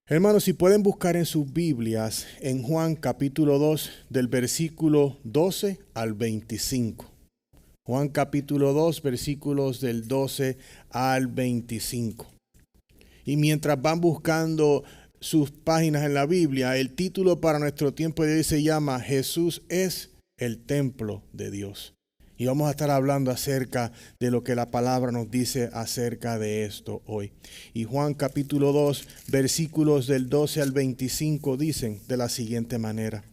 Hermanos, si pueden buscar en sus Biblias, en Juan capítulo 2, del versículo 12 al 25. Juan capítulo 2, versículos del 12 al 25. Y mientras van buscando sus páginas en la Biblia, el título para nuestro tiempo de hoy se llama Jesús es el templo de Dios. Y vamos a estar hablando acerca de lo que la palabra nos dice acerca de esto hoy. Y Juan capítulo 2, versículos del 12 al 25 dicen de la siguiente manera.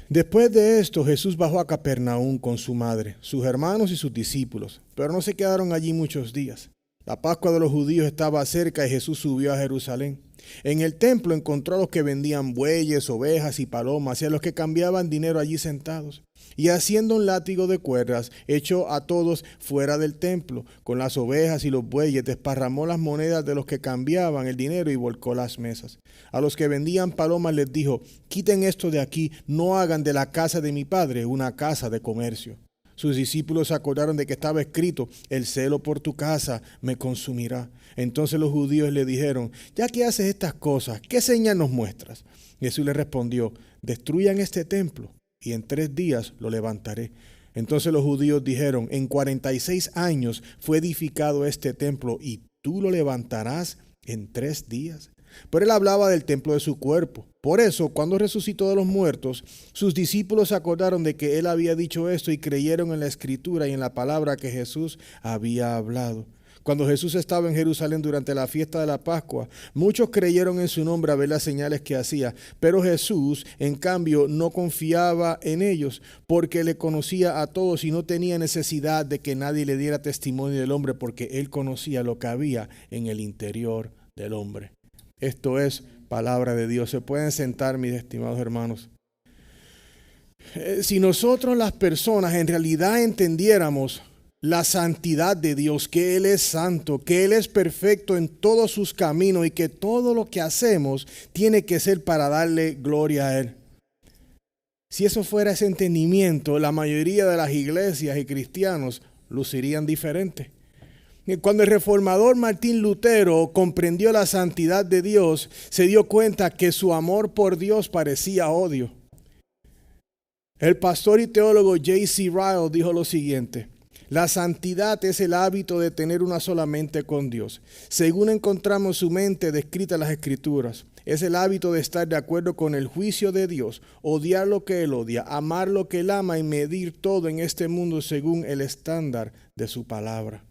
Después de esto, Jesús bajó a Capernaum con su madre, sus hermanos y sus discípulos, pero no se quedaron allí muchos días. La Pascua de los judíos estaba cerca y Jesús subió a Jerusalén. En el templo encontró a los que vendían bueyes, ovejas y palomas y a los que cambiaban dinero allí sentados. Y haciendo un látigo de cuerdas, echó a todos fuera del templo. Con las ovejas y los bueyes desparramó las monedas de los que cambiaban el dinero y volcó las mesas. A los que vendían palomas les dijo: quiten esto de aquí, no hagan de la casa de mi padre una casa de comercio. Sus discípulos se acordaron de que estaba escrito: el celo por tu casa me consumirá. Entonces los judíos le dijeron: ya que haces estas cosas, ¿qué señal nos muestras? Jesús les respondió: destruyan este templo y en 3 días lo levantaré. Entonces los judíos dijeron: en 46 años fue edificado este templo y tú lo levantarás en 3 días. Pero él hablaba del templo de su cuerpo. Por eso, cuando resucitó de los muertos, sus discípulos se acordaron de que él había dicho esto y creyeron en la escritura y en la palabra que Jesús había hablado. Cuando Jesús estaba en Jerusalén durante la fiesta de la Pascua, muchos creyeron en su nombre a ver las señales que hacía, pero Jesús, en cambio, no confiaba en ellos porque le conocía a todos y no tenía necesidad de que nadie le diera testimonio del hombre porque él conocía lo que había en el interior del hombre. Esto es palabra de Dios. Se pueden sentar, mis estimados hermanos. Si nosotros las personas en realidad entendiéramos la santidad de Dios, que Él es santo, que Él es perfecto en todos sus caminos y que todo lo que hacemos tiene que ser para darle gloria a Él. Si eso fuera ese entendimiento, la mayoría de las iglesias y cristianos lucirían diferente. Cuando el reformador Martín Lutero comprendió la santidad de Dios, se dio cuenta que su amor por Dios parecía odio. El pastor y teólogo J.C. Ryle dijo lo siguiente: la santidad es el hábito de tener una sola mente con Dios. Según encontramos su mente descrita en las Escrituras, es el hábito de estar de acuerdo con el juicio de Dios, odiar lo que Él odia, amar lo que Él ama y medir todo en este mundo según el estándar de su palabra.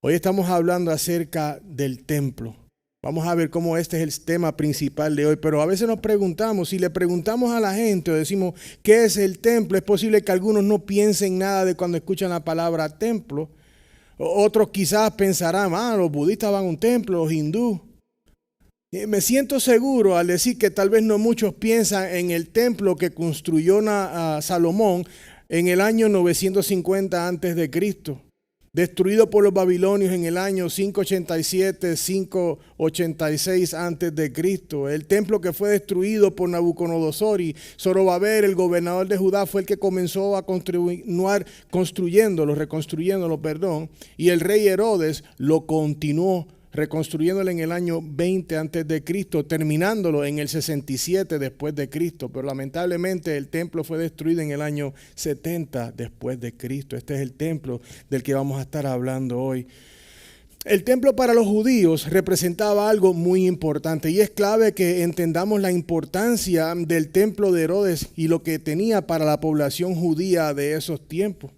Hoy estamos hablando acerca del templo. Vamos a ver cómo este es el tema principal de hoy, pero a veces nos preguntamos, si le preguntamos a la gente o decimos ¿qué es el templo? Es posible que algunos no piensen nada de cuando escuchan la palabra templo. Otros quizás pensarán: los budistas van a un templo, los hindúes. Me siento seguro al decir que tal vez no muchos piensan en el templo que construyó Salomón en el año 950 a.C., destruido por los babilonios en el año 587, 586 a.C. El templo que fue destruido por Nabucodonosor, y Zorobabel, el gobernador de Judá, fue el que comenzó a continuar reconstruyéndolo, y el rey Herodes lo continuó reconstruyéndolo en el año 20 a.C., terminándolo en el 67 después de Cristo. Pero lamentablemente el templo fue destruido en el año 70 después de Cristo. Este es el templo del que vamos a estar hablando hoy. El templo para los judíos representaba algo muy importante y es clave que entendamos la importancia del templo de Herodes y lo que tenía para la población judía de esos tiempos.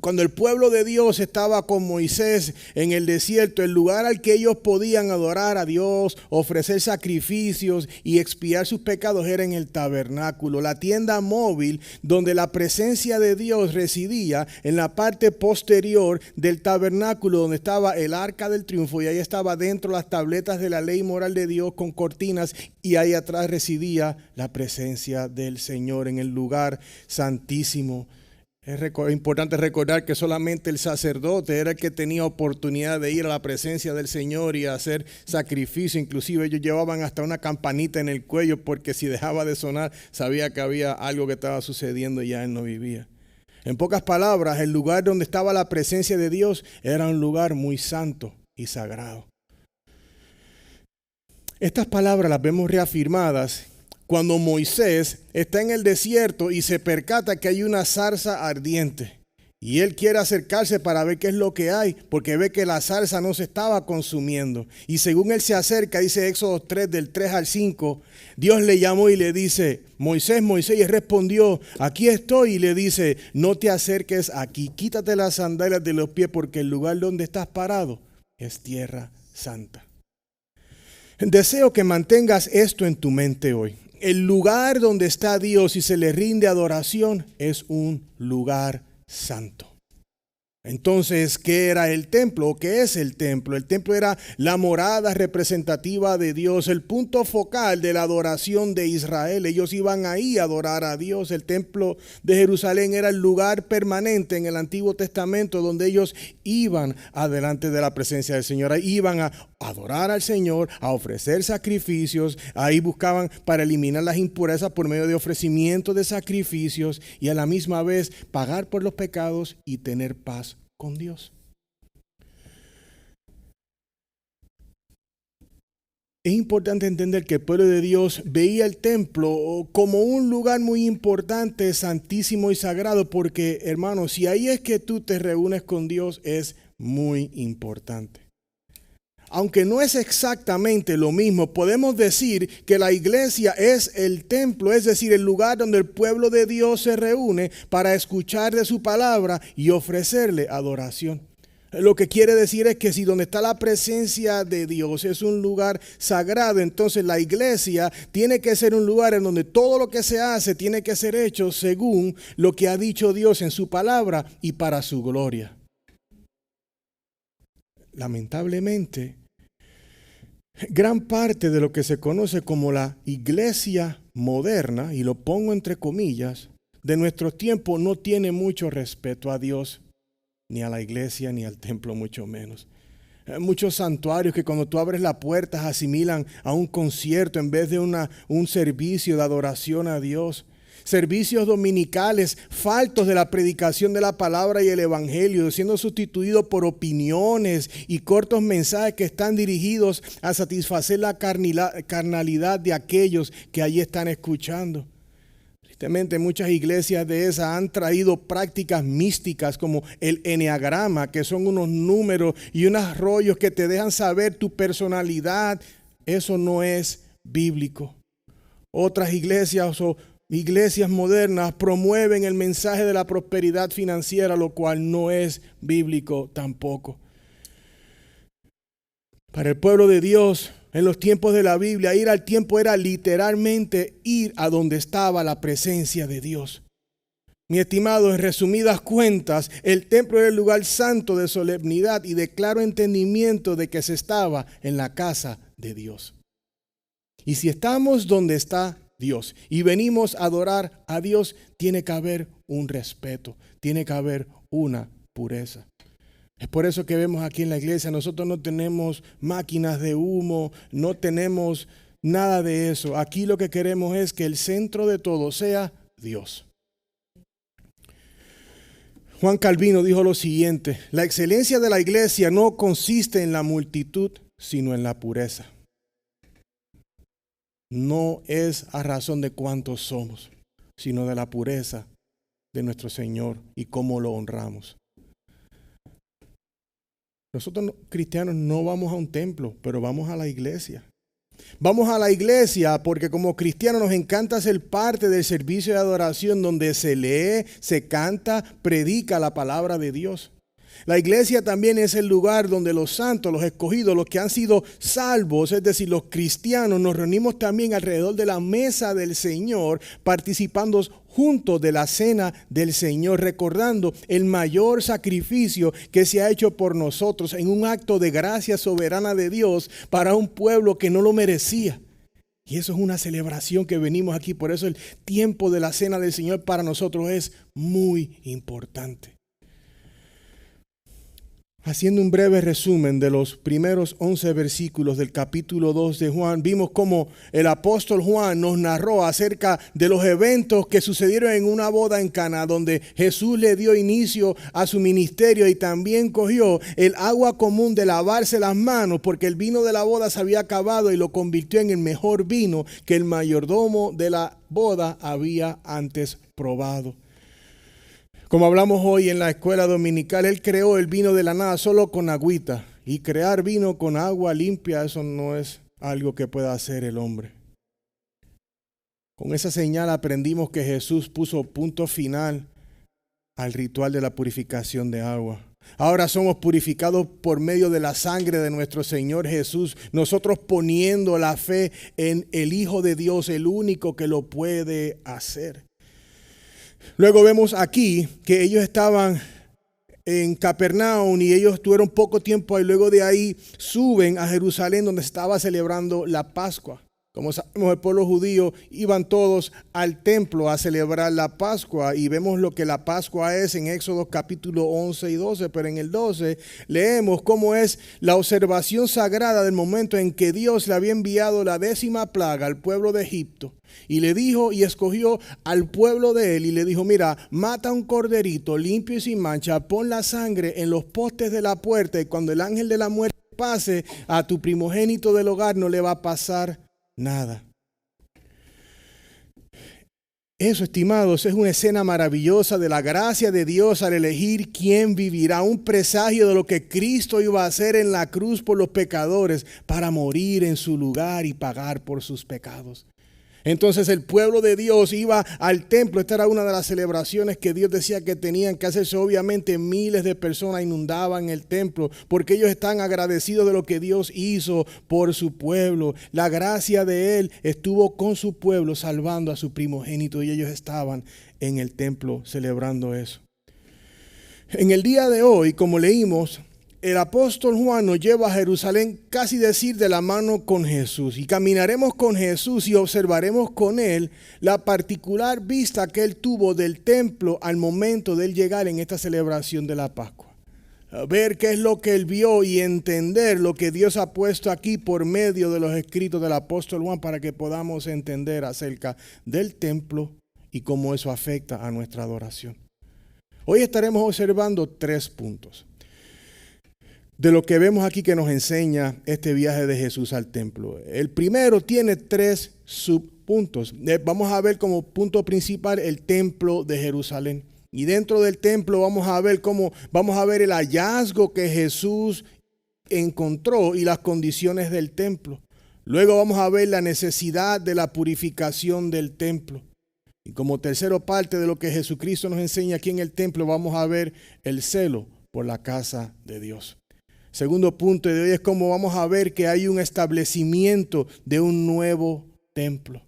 Cuando el pueblo de Dios estaba con Moisés en el desierto, el lugar al que ellos podían adorar a Dios, ofrecer sacrificios y expiar sus pecados era en el tabernáculo, la tienda móvil donde la presencia de Dios residía en la parte posterior del tabernáculo, donde estaba el arca del triunfo, y ahí estaba dentro las tabletas de la ley moral de Dios con cortinas, y ahí atrás residía la presencia del Señor en el lugar santísimo. Es importante recordar que solamente el sacerdote era el que tenía oportunidad de ir a la presencia del Señor y hacer sacrificio. Inclusive ellos llevaban hasta una campanita en el cuello porque si dejaba de sonar sabía que había algo que estaba sucediendo y ya él no vivía. En pocas palabras, el lugar donde estaba la presencia de Dios era un lugar muy santo y sagrado. Estas palabras las vemos reafirmadas cuando Moisés está en el desierto y se percata que hay una zarza ardiente. Y él quiere acercarse para ver qué es lo que hay, porque ve que la zarza no se estaba consumiendo. Y según él se acerca, dice Éxodo 3, del 3 al 5, Dios le llamó y le dice, Moisés, Moisés, y él respondió, aquí estoy. Y le dice, no te acerques aquí, quítate las sandalias de los pies, porque el lugar donde estás parado es tierra santa. Deseo que mantengas esto en tu mente hoy. El lugar donde está Dios y se le rinde adoración es un lugar santo. Entonces, ¿qué era el templo o qué es el templo? El templo era la morada representativa de Dios, el punto focal de la adoración de Israel. Ellos iban ahí a adorar a Dios. El templo de Jerusalén era el lugar permanente en el Antiguo Testamento donde ellos iban adelante de la presencia del Señor. Ahí iban a adorar al Señor, a ofrecer sacrificios. Ahí buscaban para eliminar las impurezas por medio de ofrecimiento de sacrificios y a la misma vez pagar por los pecados y tener paz con Dios. Es importante entender que el pueblo de Dios veía el templo como un lugar muy importante, santísimo y sagrado, porque, hermanos, si ahí es que tú te reúnes con Dios, es muy importante. Aunque no es exactamente lo mismo, podemos decir que la iglesia es el templo, es decir, el lugar donde el pueblo de Dios se reúne para escuchar de su palabra y ofrecerle adoración. Lo que quiere decir es que si donde está la presencia de Dios es un lugar sagrado, entonces la iglesia tiene que ser un lugar en donde todo lo que se hace tiene que ser hecho según lo que ha dicho Dios en su palabra y para su gloria. Lamentablemente, gran parte de lo que se conoce como la iglesia moderna, y lo pongo entre comillas, de nuestros tiempos no tiene mucho respeto a Dios, ni a la iglesia, ni al templo, mucho menos. Muchos santuarios que cuando tú abres la puerta asimilan a un concierto en vez de un servicio de adoración a Dios. Servicios dominicales faltos de la predicación de la palabra y el evangelio, siendo sustituidos por opiniones y cortos mensajes que están dirigidos a satisfacer la carnalidad de aquellos que allí están escuchando. Tristemente, muchas iglesias de esas han traído prácticas místicas como el eneagrama, que son unos números y unos rollos que te dejan saber tu personalidad. Eso no es bíblico. Otras iglesias modernas promueven el mensaje de la prosperidad financiera, lo cual no es bíblico tampoco. Para el pueblo de Dios, en los tiempos de la Biblia, ir al templo era literalmente ir a donde estaba la presencia de Dios. Mi estimado, en resumidas cuentas, el templo era el lugar santo de solemnidad y de claro entendimiento de que se estaba en la casa de Dios. Y si estamos donde está Dios y venimos a adorar a Dios, tiene que haber un respeto, tiene que haber una pureza. Es por eso que vemos aquí en la iglesia, nosotros no tenemos máquinas de humo, no tenemos nada de eso. Aquí lo que queremos es que el centro de todo sea Dios. Juan Calvino dijo lo siguiente: la excelencia de la iglesia no consiste en la multitud, sino en la pureza. No es a razón de cuántos somos, sino de la pureza de nuestro Señor y cómo lo honramos. Nosotros cristianos no vamos a un templo, pero vamos a la iglesia. Vamos a la iglesia porque como cristianos nos encanta ser parte del servicio de adoración donde se lee, se canta, predica la palabra de Dios. La iglesia también es el lugar donde los santos, los escogidos, los que han sido salvos, es decir, los cristianos, nos reunimos también alrededor de la mesa del Señor, participando juntos de la cena del Señor, recordando el mayor sacrificio que se ha hecho por nosotros en un acto de gracia soberana de Dios para un pueblo que no lo merecía. Y eso es una celebración que venimos aquí. Por eso el tiempo de la cena del Señor para nosotros es muy importante. Haciendo un breve resumen de los primeros 11 versículos del capítulo 2 de Juan, vimos cómo el apóstol Juan nos narró acerca de los eventos que sucedieron en una boda en Caná, donde Jesús le dio inicio a su ministerio y también cogió el agua común de lavarse las manos porque el vino de la boda se había acabado y lo convirtió en el mejor vino que el mayordomo de la boda había antes probado. Como hablamos hoy en la escuela dominical, Él creó el vino de la nada solo con agüita. Y crear vino con agua limpia, eso no es algo que pueda hacer el hombre. Con esa señal aprendimos que Jesús puso punto final al ritual de la purificación de agua. Ahora somos purificados por medio de la sangre de nuestro Señor Jesús, nosotros poniendo la fe en el Hijo de Dios, el único que lo puede hacer. Luego vemos aquí que ellos estaban en Capernaum y ellos tuvieron poco tiempo y luego de ahí suben a Jerusalén donde se estaba celebrando la Pascua. Como sabemos, el pueblo judío iban todos al templo a celebrar la Pascua y vemos lo que la Pascua es en Éxodo capítulo 11 y 12, pero en el 12 leemos cómo es la observación sagrada del momento en que Dios le había enviado la 10ª plaga al pueblo de Egipto y le dijo y escogió al pueblo de él y le dijo, mira, mata un corderito limpio y sin mancha, pon la sangre en los postes de la puerta y cuando el ángel de la muerte pase a tu primogénito del hogar no le va a pasar nada. Eso, estimados, es una escena maravillosa de la gracia de Dios al elegir quién vivirá, un presagio de lo que Cristo iba a hacer en la cruz por los pecadores para morir en su lugar y pagar por sus pecados. Entonces el pueblo de Dios iba al templo. Esta era una de las celebraciones que Dios decía que tenían que hacerse. Obviamente miles de personas inundaban el templo porque ellos están agradecidos de lo que Dios hizo por su pueblo. La gracia de Él estuvo con su pueblo salvando a su primogénito y ellos estaban en el templo celebrando eso. En el día de hoy, como leímos, el apóstol Juan nos lleva a Jerusalén, casi decir de la mano con Jesús. Y caminaremos con Jesús y observaremos con Él la particular vista que Él tuvo del templo al momento de Él llegar en esta celebración de la Pascua. A ver qué es lo que Él vio y entender lo que Dios ha puesto aquí por medio de los escritos del apóstol Juan para que podamos entender acerca del templo y cómo eso afecta a nuestra adoración. Hoy estaremos observando 3 puntos de lo que vemos aquí que nos enseña este viaje de Jesús al templo. El primero tiene 3 subpuntos. Vamos a ver como punto principal el templo de Jerusalén. Y dentro del templo vamos a ver el hallazgo que Jesús encontró y las condiciones del templo. Luego vamos a ver la necesidad de la purificación del templo. Y como tercera parte de lo que Jesucristo nos enseña aquí en el templo, vamos a ver el celo por la casa de Dios. Segundo punto de hoy es cómo vamos a ver que hay un establecimiento de un nuevo templo.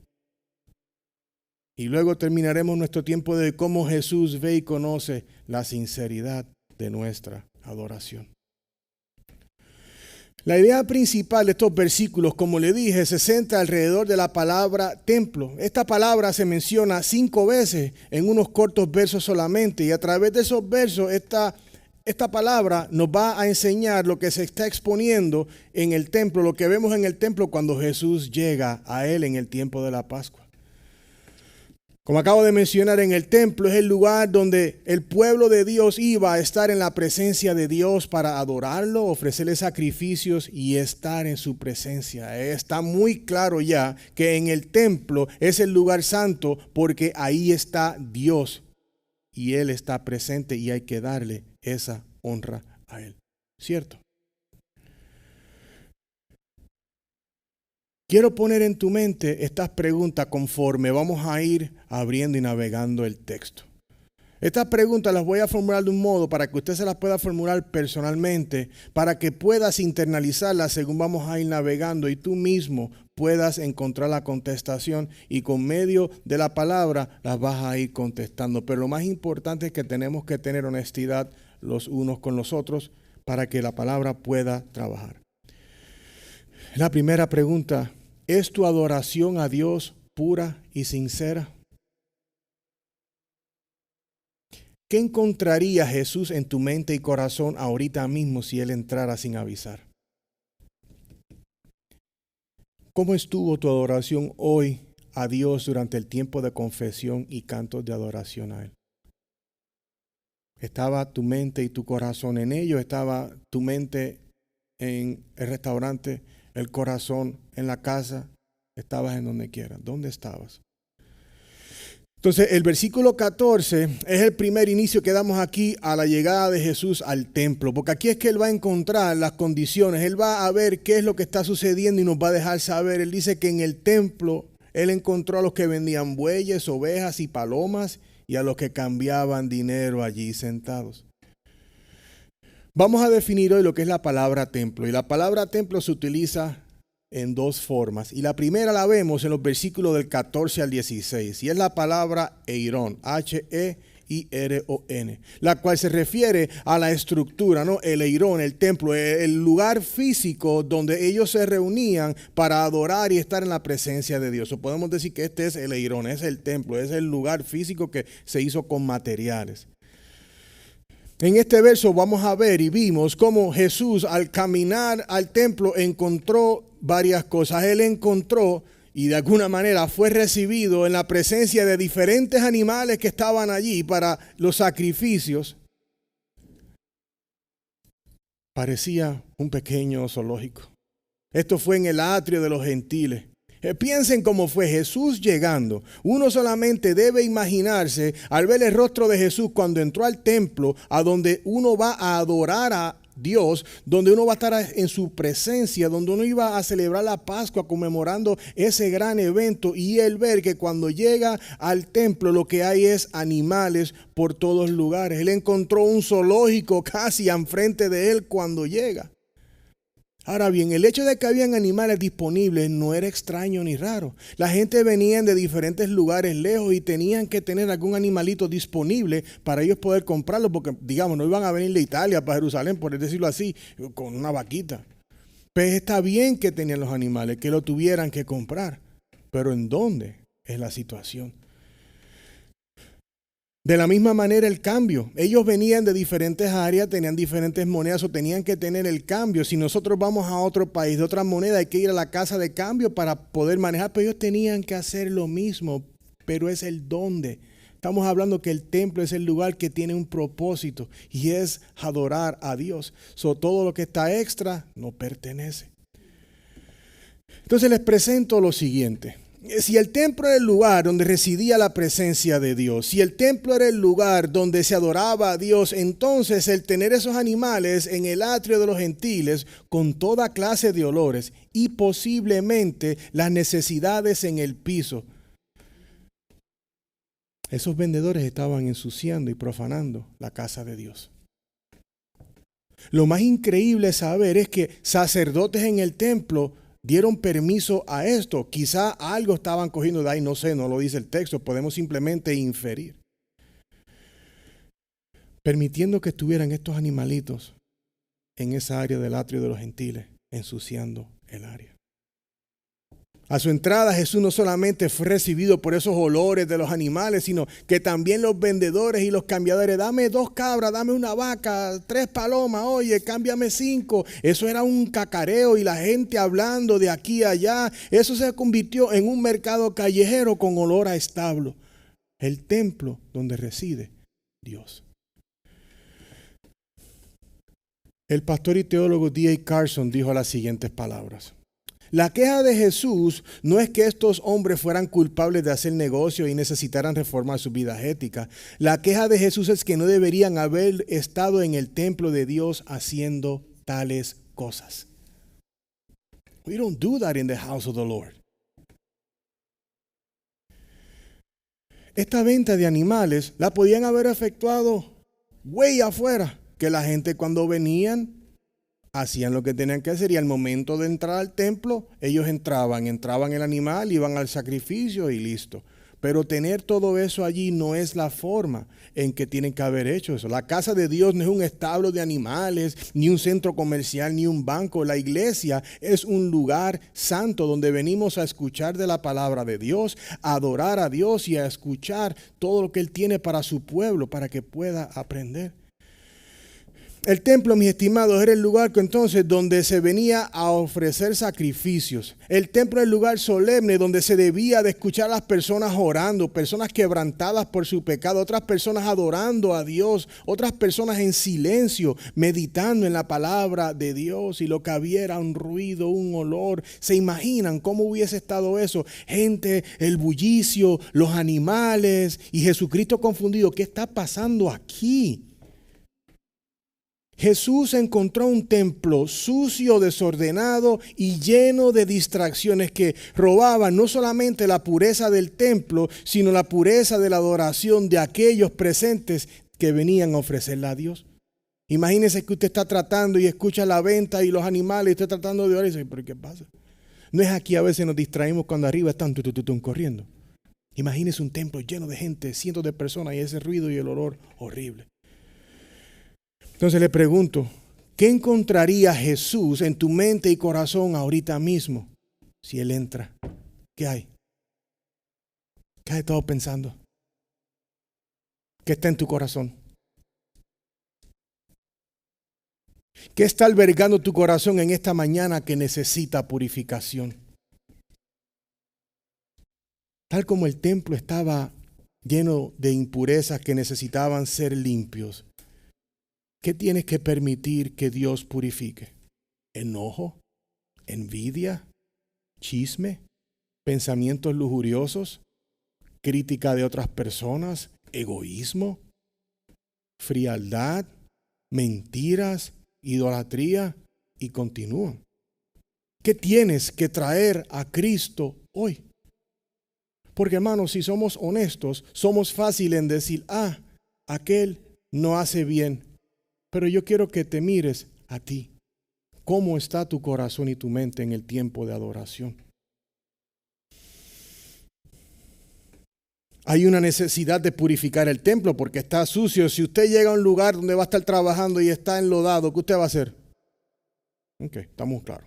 Y luego terminaremos nuestro tiempo de cómo Jesús ve y conoce la sinceridad de nuestra adoración. La idea principal de estos versículos, como le dije, se centra alrededor de la palabra templo. Esta palabra se menciona 5 veces en unos cortos versos solamente y a través de esos versos esta palabra nos va a enseñar lo que se está exponiendo en el templo, lo que vemos en el templo cuando Jesús llega a él en el tiempo de la Pascua. Como acabo de mencionar, en el templo es el lugar donde el pueblo de Dios iba a estar en la presencia de Dios para adorarlo, ofrecerle sacrificios y estar en su presencia. Está muy claro ya que en el templo es el lugar santo porque ahí está Dios y Él está presente y hay que darle esa honra a Él. ¿Cierto? Quiero poner en tu mente estas preguntas conforme vamos a ir abriendo y navegando el texto. Estas preguntas las voy a formular de un modo para que usted se las pueda formular personalmente, para que puedas internalizarlas según vamos a ir navegando y tú mismo puedas encontrar la contestación y con medio de la palabra las vas a ir contestando. Pero lo más importante es que tenemos que tener honestidad los unos con los otros para que la palabra pueda trabajar. La primera pregunta, ¿es tu adoración a Dios pura y sincera? ¿qué encontraría Jesús en tu mente y corazón ahorita mismo si Él entrara sin avisar? ¿Cómo estuvo tu adoración hoy a Dios durante el tiempo de confesión y cantos de adoración a Él? ¿Estaba tu mente y tu corazón en ello? ¿Estaba tu mente en el restaurante, el corazón en la casa? ¿Estabas en donde quiera? ¿Dónde estabas? Entonces, el versículo 14 es el primer inicio que damos aquí a la llegada de Jesús al templo, porque aquí es que Él va a encontrar las condiciones, Él va a ver qué es lo que está sucediendo y nos va a dejar saber. Él dice que en el templo Él encontró a los que vendían bueyes, ovejas y palomas y a los que cambiaban dinero allí sentados. Vamos a definir hoy lo que es la palabra templo, y la palabra templo se utiliza en dos formas, y la primera la vemos en los versículos del 14 al 16, y es la palabra Eirón, H-E-I-R-O-N, la cual se refiere a la estructura, ¿no? El Eirón, el templo, el lugar físico donde ellos se reunían para adorar y estar en la presencia de Dios. O podemos decir que este es el Eirón, es el templo, es el lugar físico que se hizo con materiales. En este verso vamos a ver y vimos cómo Jesús al caminar al templo encontró varias cosas. Él encontró y de alguna manera fue recibido en la presencia de diferentes animales que estaban allí para los sacrificios. Parecía un pequeño zoológico. Esto fue en el atrio de los gentiles. Piensen cómo fue Jesús llegando. Uno solamente debe imaginarse al ver el rostro de Jesús cuando entró al templo, a donde uno va a adorar a Dios, donde uno va a estar en su presencia, donde uno iba a celebrar la Pascua conmemorando ese gran evento, y él ver que cuando llega al templo lo que hay es animales por todos lugares. Él encontró un zoológico casi enfrente de él cuando llega. Ahora bien, el hecho de que habían animales disponibles no era extraño ni raro. La gente venía de diferentes lugares lejos y tenían que tener algún animalito disponible para ellos poder comprarlo, porque, digamos, no iban a venir de Italia para Jerusalén, por decirlo así, con una vaquita. Pues está bien que tenían los animales, que lo tuvieran que comprar, pero ¿en dónde es la situación? De la misma manera el cambio. Ellos venían de diferentes áreas, tenían diferentes monedas o tenían que tener el cambio. Si nosotros vamos a otro país de otra moneda, hay que ir a la casa de cambio para poder manejar, pero ellos tenían que hacer lo mismo, pero es el dónde. Estamos hablando que el templo es el lugar que tiene un propósito y es adorar a Dios. Todo lo que está extra no pertenece. Entonces les presento lo siguiente. Si el templo era el lugar donde residía la presencia de Dios, si el templo era el lugar donde se adoraba a Dios, entonces el tener esos animales en el atrio de los gentiles con toda clase de olores y posiblemente las necesidades en el piso, esos vendedores estaban ensuciando y profanando la casa de Dios. Lo más increíble saber es que sacerdotes en el templo dieron permiso a esto. Quizá algo estaban cogiendo de ahí, no sé, no lo dice el texto, podemos simplemente inferir. Permitiendo que estuvieran estos animalitos en esa área del atrio de los gentiles, ensuciando el área. A su entrada Jesús no solamente fue recibido por esos olores de los animales, sino que también los vendedores y los cambiadores, dame 2 cabras, dame una vaca, 3 palomas, oye, cámbiame 5. Eso era un cacareo y la gente hablando de aquí a allá. Eso se convirtió en un mercado callejero con olor a establo. El templo donde reside Dios. El pastor y teólogo D.A. Carson dijo las siguientes palabras. La queja de Jesús no es que estos hombres fueran culpables de hacer negocio y necesitaran reformar sus vidas éticas. La queja de Jesús es que no deberían haber estado en el templo de Dios haciendo tales cosas. We don't do that in the house of the Lord. Esta venta de animales la podían haber efectuado way afuera, que la gente cuando venían hacían lo que tenían que hacer y al momento de entrar al templo, ellos entraban el animal, iban al sacrificio y listo. Pero tener todo eso allí no es la forma en que tienen que haber hecho eso. La casa de Dios no es un establo de animales, ni un centro comercial, ni un banco. La iglesia es un lugar santo donde venimos a escuchar de la palabra de Dios, a adorar a Dios y a escuchar todo lo que Él tiene para su pueblo, para que pueda aprender. El templo, mis estimados, era el lugar que entonces donde se venía a ofrecer sacrificios. El templo es el lugar solemne donde se debía de escuchar a las personas orando, personas quebrantadas por su pecado, otras personas adorando a Dios, otras personas en silencio, meditando en la palabra de Dios, y lo que había era un ruido, un olor. ¿Se imaginan cómo hubiese estado eso? Gente, el bullicio, los animales y Jesucristo confundido. ¿Qué está pasando aquí? Jesús encontró un templo sucio, desordenado y lleno de distracciones que robaban no solamente la pureza del templo, sino la pureza de la adoración de aquellos presentes que venían a ofrecerla a Dios. Imagínese que usted está tratando y escucha la venta y los animales y está tratando de orar y dice, ¿pero qué pasa? No es aquí a veces nos distraímos cuando arriba están corriendo. Imagínese un templo lleno de gente, cientos de personas y ese ruido y el olor horrible. Entonces le pregunto, ¿qué encontraría Jesús en tu mente y corazón ahorita mismo si Él entra? ¿Qué hay? ¿Qué has estado pensando? ¿Qué está en tu corazón? ¿Qué está albergando tu corazón en esta mañana que necesita purificación? Tal como el templo estaba lleno de impurezas que necesitaban ser limpios, ¿qué tienes que permitir que Dios purifique? ¿Enojo? ¿Envidia? ¿Chisme? ¿Pensamientos lujuriosos? ¿Crítica de otras personas? ¿Egoísmo? ¿Frialdad? ¿Mentiras? ¿Idolatría? Y continúan. ¿Qué tienes que traer a Cristo hoy? Porque hermanos, si somos honestos, somos fáciles en decir, aquel no hace bien. Pero yo quiero que te mires a ti. ¿Cómo está tu corazón y tu mente en el tiempo de adoración? Hay una necesidad de purificar el templo porque está sucio. Si usted llega a un lugar donde va a estar trabajando y está enlodado, ¿qué usted va a hacer? Ok, estamos claros.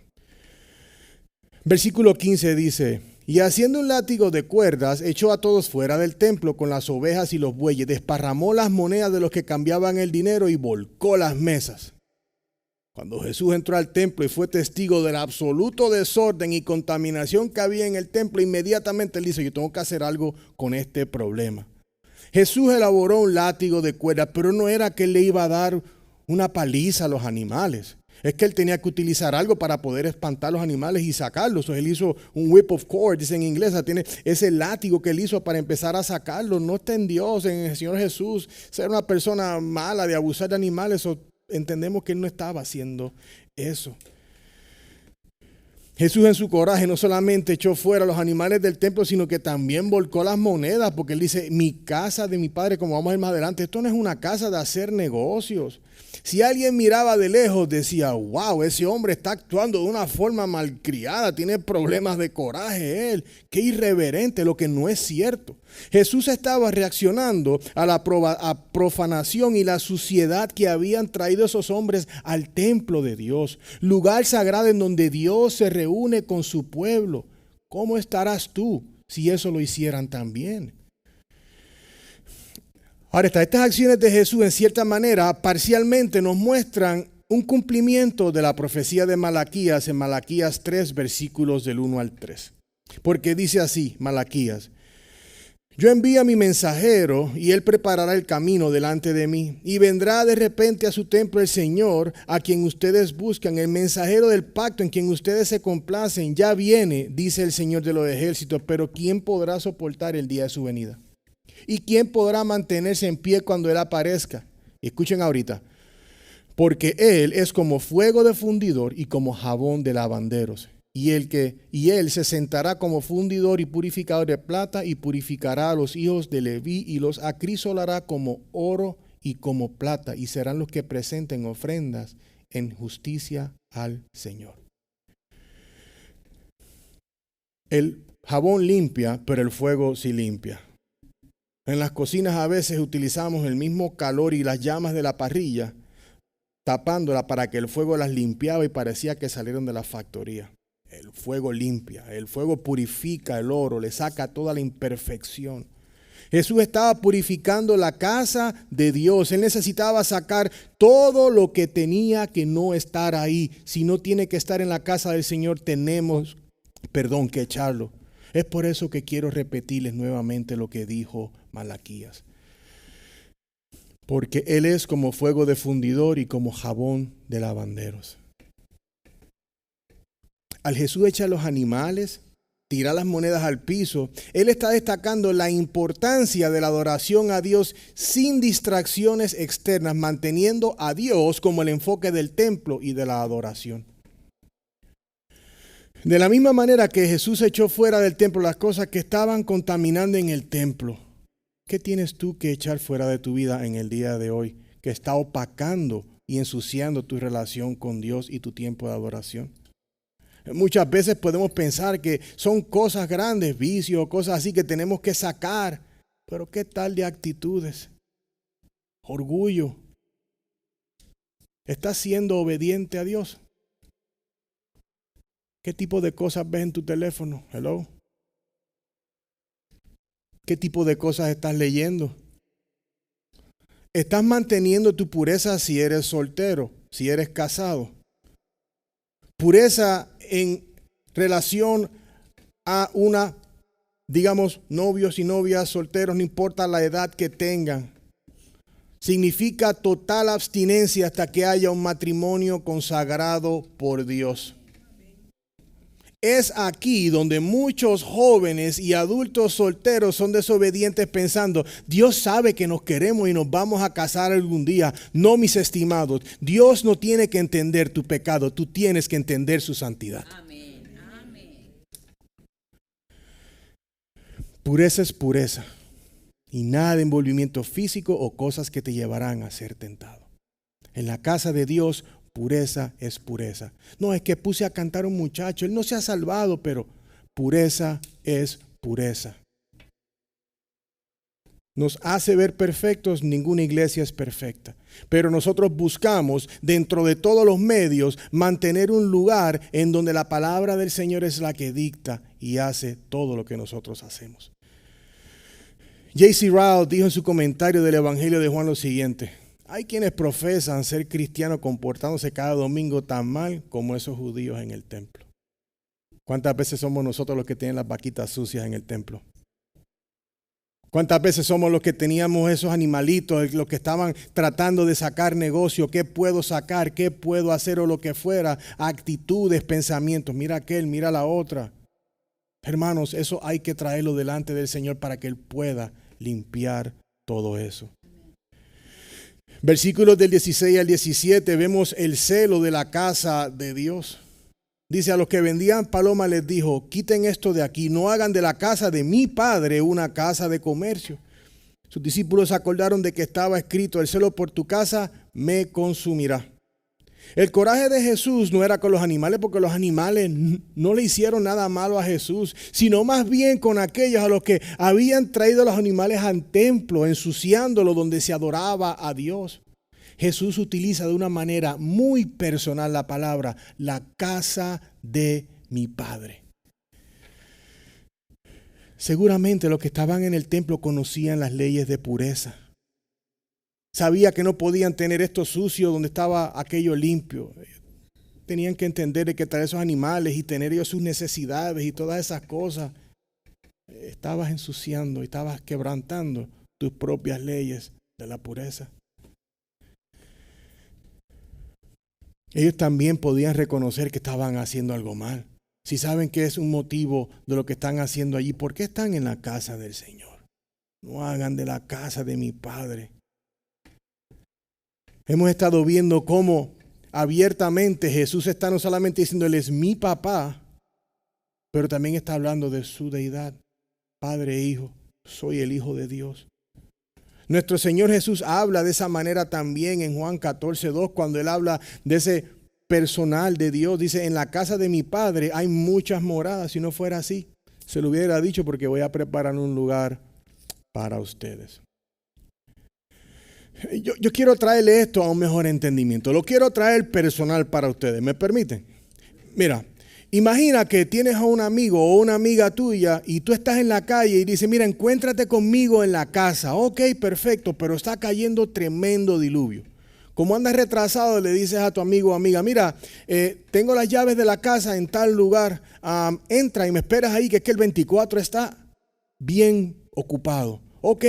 Versículo 15 dice, y haciendo un látigo de cuerdas, echó a todos fuera del templo con las ovejas y los bueyes, desparramó las monedas de los que cambiaban el dinero y volcó las mesas. Cuando Jesús entró al templo y fue testigo del absoluto desorden y contaminación que había en el templo, inmediatamente él dice, yo tengo que hacer algo con este problema. Jesús elaboró un látigo de cuerdas, pero no era que él le iba a dar una paliza a los animales. Es que él tenía que utilizar algo para poder espantar a los animales y sacarlos. Entonces él hizo un whip of cord, dice en inglés, tiene ese látigo que él hizo para empezar a sacarlos. No está en Dios, en el Señor Jesús, ser una persona mala de abusar de animales. Entendemos que él no estaba haciendo eso. Jesús en su coraje no solamente echó fuera los animales del templo, sino que también volcó las monedas, porque él dice, mi casa de mi padre, como vamos a ver más adelante, esto no es una casa de hacer negocios. Si alguien miraba de lejos, decía, wow, ese hombre está actuando de una forma malcriada, tiene problemas de coraje él, qué irreverente, lo que no es cierto. Jesús estaba reaccionando a la profanación y la suciedad que habían traído esos hombres al templo de Dios, lugar sagrado en donde Dios se reúne con su pueblo. ¿Cómo estarás tú si eso lo hicieran también? Ahora, estas acciones de Jesús en cierta manera parcialmente nos muestran un cumplimiento de la profecía de Malaquías en Malaquías 3, versículos del 1 al 3. Porque dice así, Malaquías, yo envío a mi mensajero y él preparará el camino delante de mí. Y vendrá de repente a su templo el Señor a quien ustedes buscan, el mensajero del pacto en quien ustedes se complacen. Ya viene, dice el Señor de los ejércitos, pero ¿quién podrá soportar el día de su venida? ¿Y quién podrá mantenerse en pie cuando Él aparezca? Escuchen ahorita. Porque Él es como fuego de fundidor y como jabón de lavanderos. Y Él se sentará como fundidor y purificador de plata y purificará a los hijos de Leví y los acrisolará como oro y como plata. Y serán los que presenten ofrendas en justicia al Señor. El Jabón limpia, pero el fuego sí limpia. En las cocinas a veces utilizamos el mismo calor y las llamas de la parrilla, tapándola para que el fuego las limpiaba y parecía que salieron de la factoría. El fuego limpia, el fuego purifica el oro, le saca toda la imperfección. Jesús estaba purificando la casa de Dios. Él necesitaba sacar todo lo que tenía que no estar ahí. Si no tiene que estar en la casa del Señor, tenemos, que echarlo. Es por eso que quiero repetirles nuevamente lo que dijo Malaquías. Porque Él es como fuego de fundidor y como jabón de lavanderos. Al Jesús echar los animales, tirar las monedas al piso, Él está destacando la importancia de la adoración a Dios sin distracciones externas, manteniendo a Dios como el enfoque del templo y de la adoración. De la misma manera que Jesús echó fuera del templo las cosas que estaban contaminando en el templo, ¿qué tienes tú que echar fuera de tu vida en el día de hoy que está opacando y ensuciando tu relación con Dios y tu tiempo de adoración? Muchas veces podemos pensar que son cosas grandes, vicios, cosas así que tenemos que sacar. Pero ¿qué tal de actitudes? Orgullo. ¿Estás siendo obediente a Dios? ¿Qué tipo de cosas ves en tu teléfono? Hello. ¿Qué tipo de cosas estás leyendo? ¿Estás manteniendo tu pureza si eres soltero, si eres casado? Pureza en relación a novios y novias solteros, no importa la edad que tengan. Significa total abstinencia hasta que haya un matrimonio consagrado por Dios. Es aquí donde muchos jóvenes y adultos solteros son desobedientes pensando, Dios sabe que nos queremos y nos vamos a casar algún día. No, mis estimados, Dios no tiene que entender tu pecado, tú tienes que entender su santidad. Amén. Amén. Pureza es pureza y nada de envolvimiento físico o cosas que te llevarán a ser tentado. En la casa de Dios, pureza es pureza. No, es que puse a cantar a un muchacho, él no se ha salvado, pero pureza es pureza. Nos hace ver perfectos, ninguna iglesia es perfecta. Pero nosotros buscamos, dentro de todos los medios, mantener un lugar en donde la palabra del Señor es la que dicta y hace todo lo que nosotros hacemos. J.C. Ryle dijo en su comentario del Evangelio de Juan lo siguiente: hay quienes profesan ser cristianos comportándose cada domingo tan mal como esos judíos en el templo. ¿Cuántas veces somos nosotros los que tienen las vaquitas sucias en el templo? ¿Cuántas veces somos los que teníamos esos animalitos, los que estaban tratando de sacar negocio? ¿Qué puedo sacar? ¿Qué puedo hacer? O lo que fuera, actitudes, pensamientos. Mira aquel, mira la otra. Hermanos, eso hay que traerlo delante del Señor para que Él pueda limpiar todo eso. Versículos del 16 al 17 vemos el celo de la casa de Dios. Dice: a los que vendían palomas les dijo, quiten esto de aquí, no hagan de la casa de mi padre una casa de comercio. Sus discípulos se acordaron de que estaba escrito, el celo por tu casa me consumirá. El coraje de Jesús no era con los animales, porque los animales no le hicieron nada malo a Jesús, sino más bien con aquellos a los que habían traído los animales al templo, ensuciándolo donde se adoraba a Dios. Jesús utiliza de una manera muy personal la palabra, la casa de mi Padre. Seguramente los que estaban en el templo conocían las leyes de pureza. Sabía que no podían tener esto sucio donde estaba aquello limpio. Tenían que entender de que traer esos animales y tener ellos sus necesidades y todas esas cosas. Estabas ensuciando y estabas quebrantando tus propias leyes de la pureza. Ellos también podían reconocer que estaban haciendo algo mal. Si saben que es un motivo de lo que están haciendo allí, ¿por qué están en la casa del Señor? No hagan de la casa de mi Padre. Hemos estado viendo cómo abiertamente Jesús está no solamente diciendo Él es mi papá, pero también está hablando de su deidad. Padre e Hijo, soy el Hijo de Dios. Nuestro Señor Jesús habla de esa manera también en Juan 14:2, cuando Él habla de ese personal de Dios. Dice, en la casa de mi Padre hay muchas moradas. Si no fuera así, Se lo hubiera dicho porque voy a preparar un lugar para ustedes. Yo quiero traerle esto a un mejor entendimiento. Lo quiero traer personal para ustedes. ¿Me permiten? Mira, imagina que tienes a un amigo o una amiga tuya y tú estás en la calle y dices, mira, encuéntrate conmigo en la casa. Ok, perfecto, pero está cayendo tremendo diluvio. Como andas retrasado, le dices a tu amigo o amiga, mira, tengo las llaves de la casa en tal lugar. Entra y me esperas ahí, que es que el 24 está bien ocupado. Ok,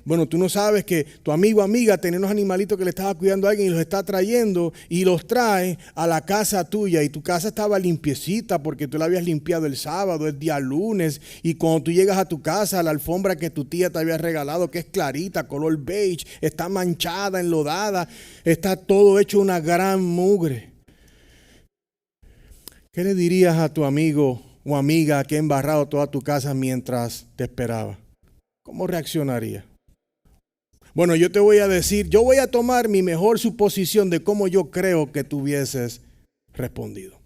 bueno, tú no sabes que tu amigo o amiga tenía unos animalitos que le estaba cuidando a alguien y los está trayendo y los trae a la casa tuya y tu casa estaba limpiecita porque tú la habías limpiado el sábado, el día lunes, y cuando tú llegas a tu casa, la alfombra que tu tía te había regalado, que es clarita, color beige, está manchada, enlodada, está todo hecho una gran mugre. ¿Qué le dirías a tu amigo o amiga que ha embarrado toda tu casa mientras te esperaba? ¿Cómo reaccionaría? Bueno, yo te voy a decir, yo voy a tomar mi mejor suposición de cómo yo creo que tú hubieses respondido.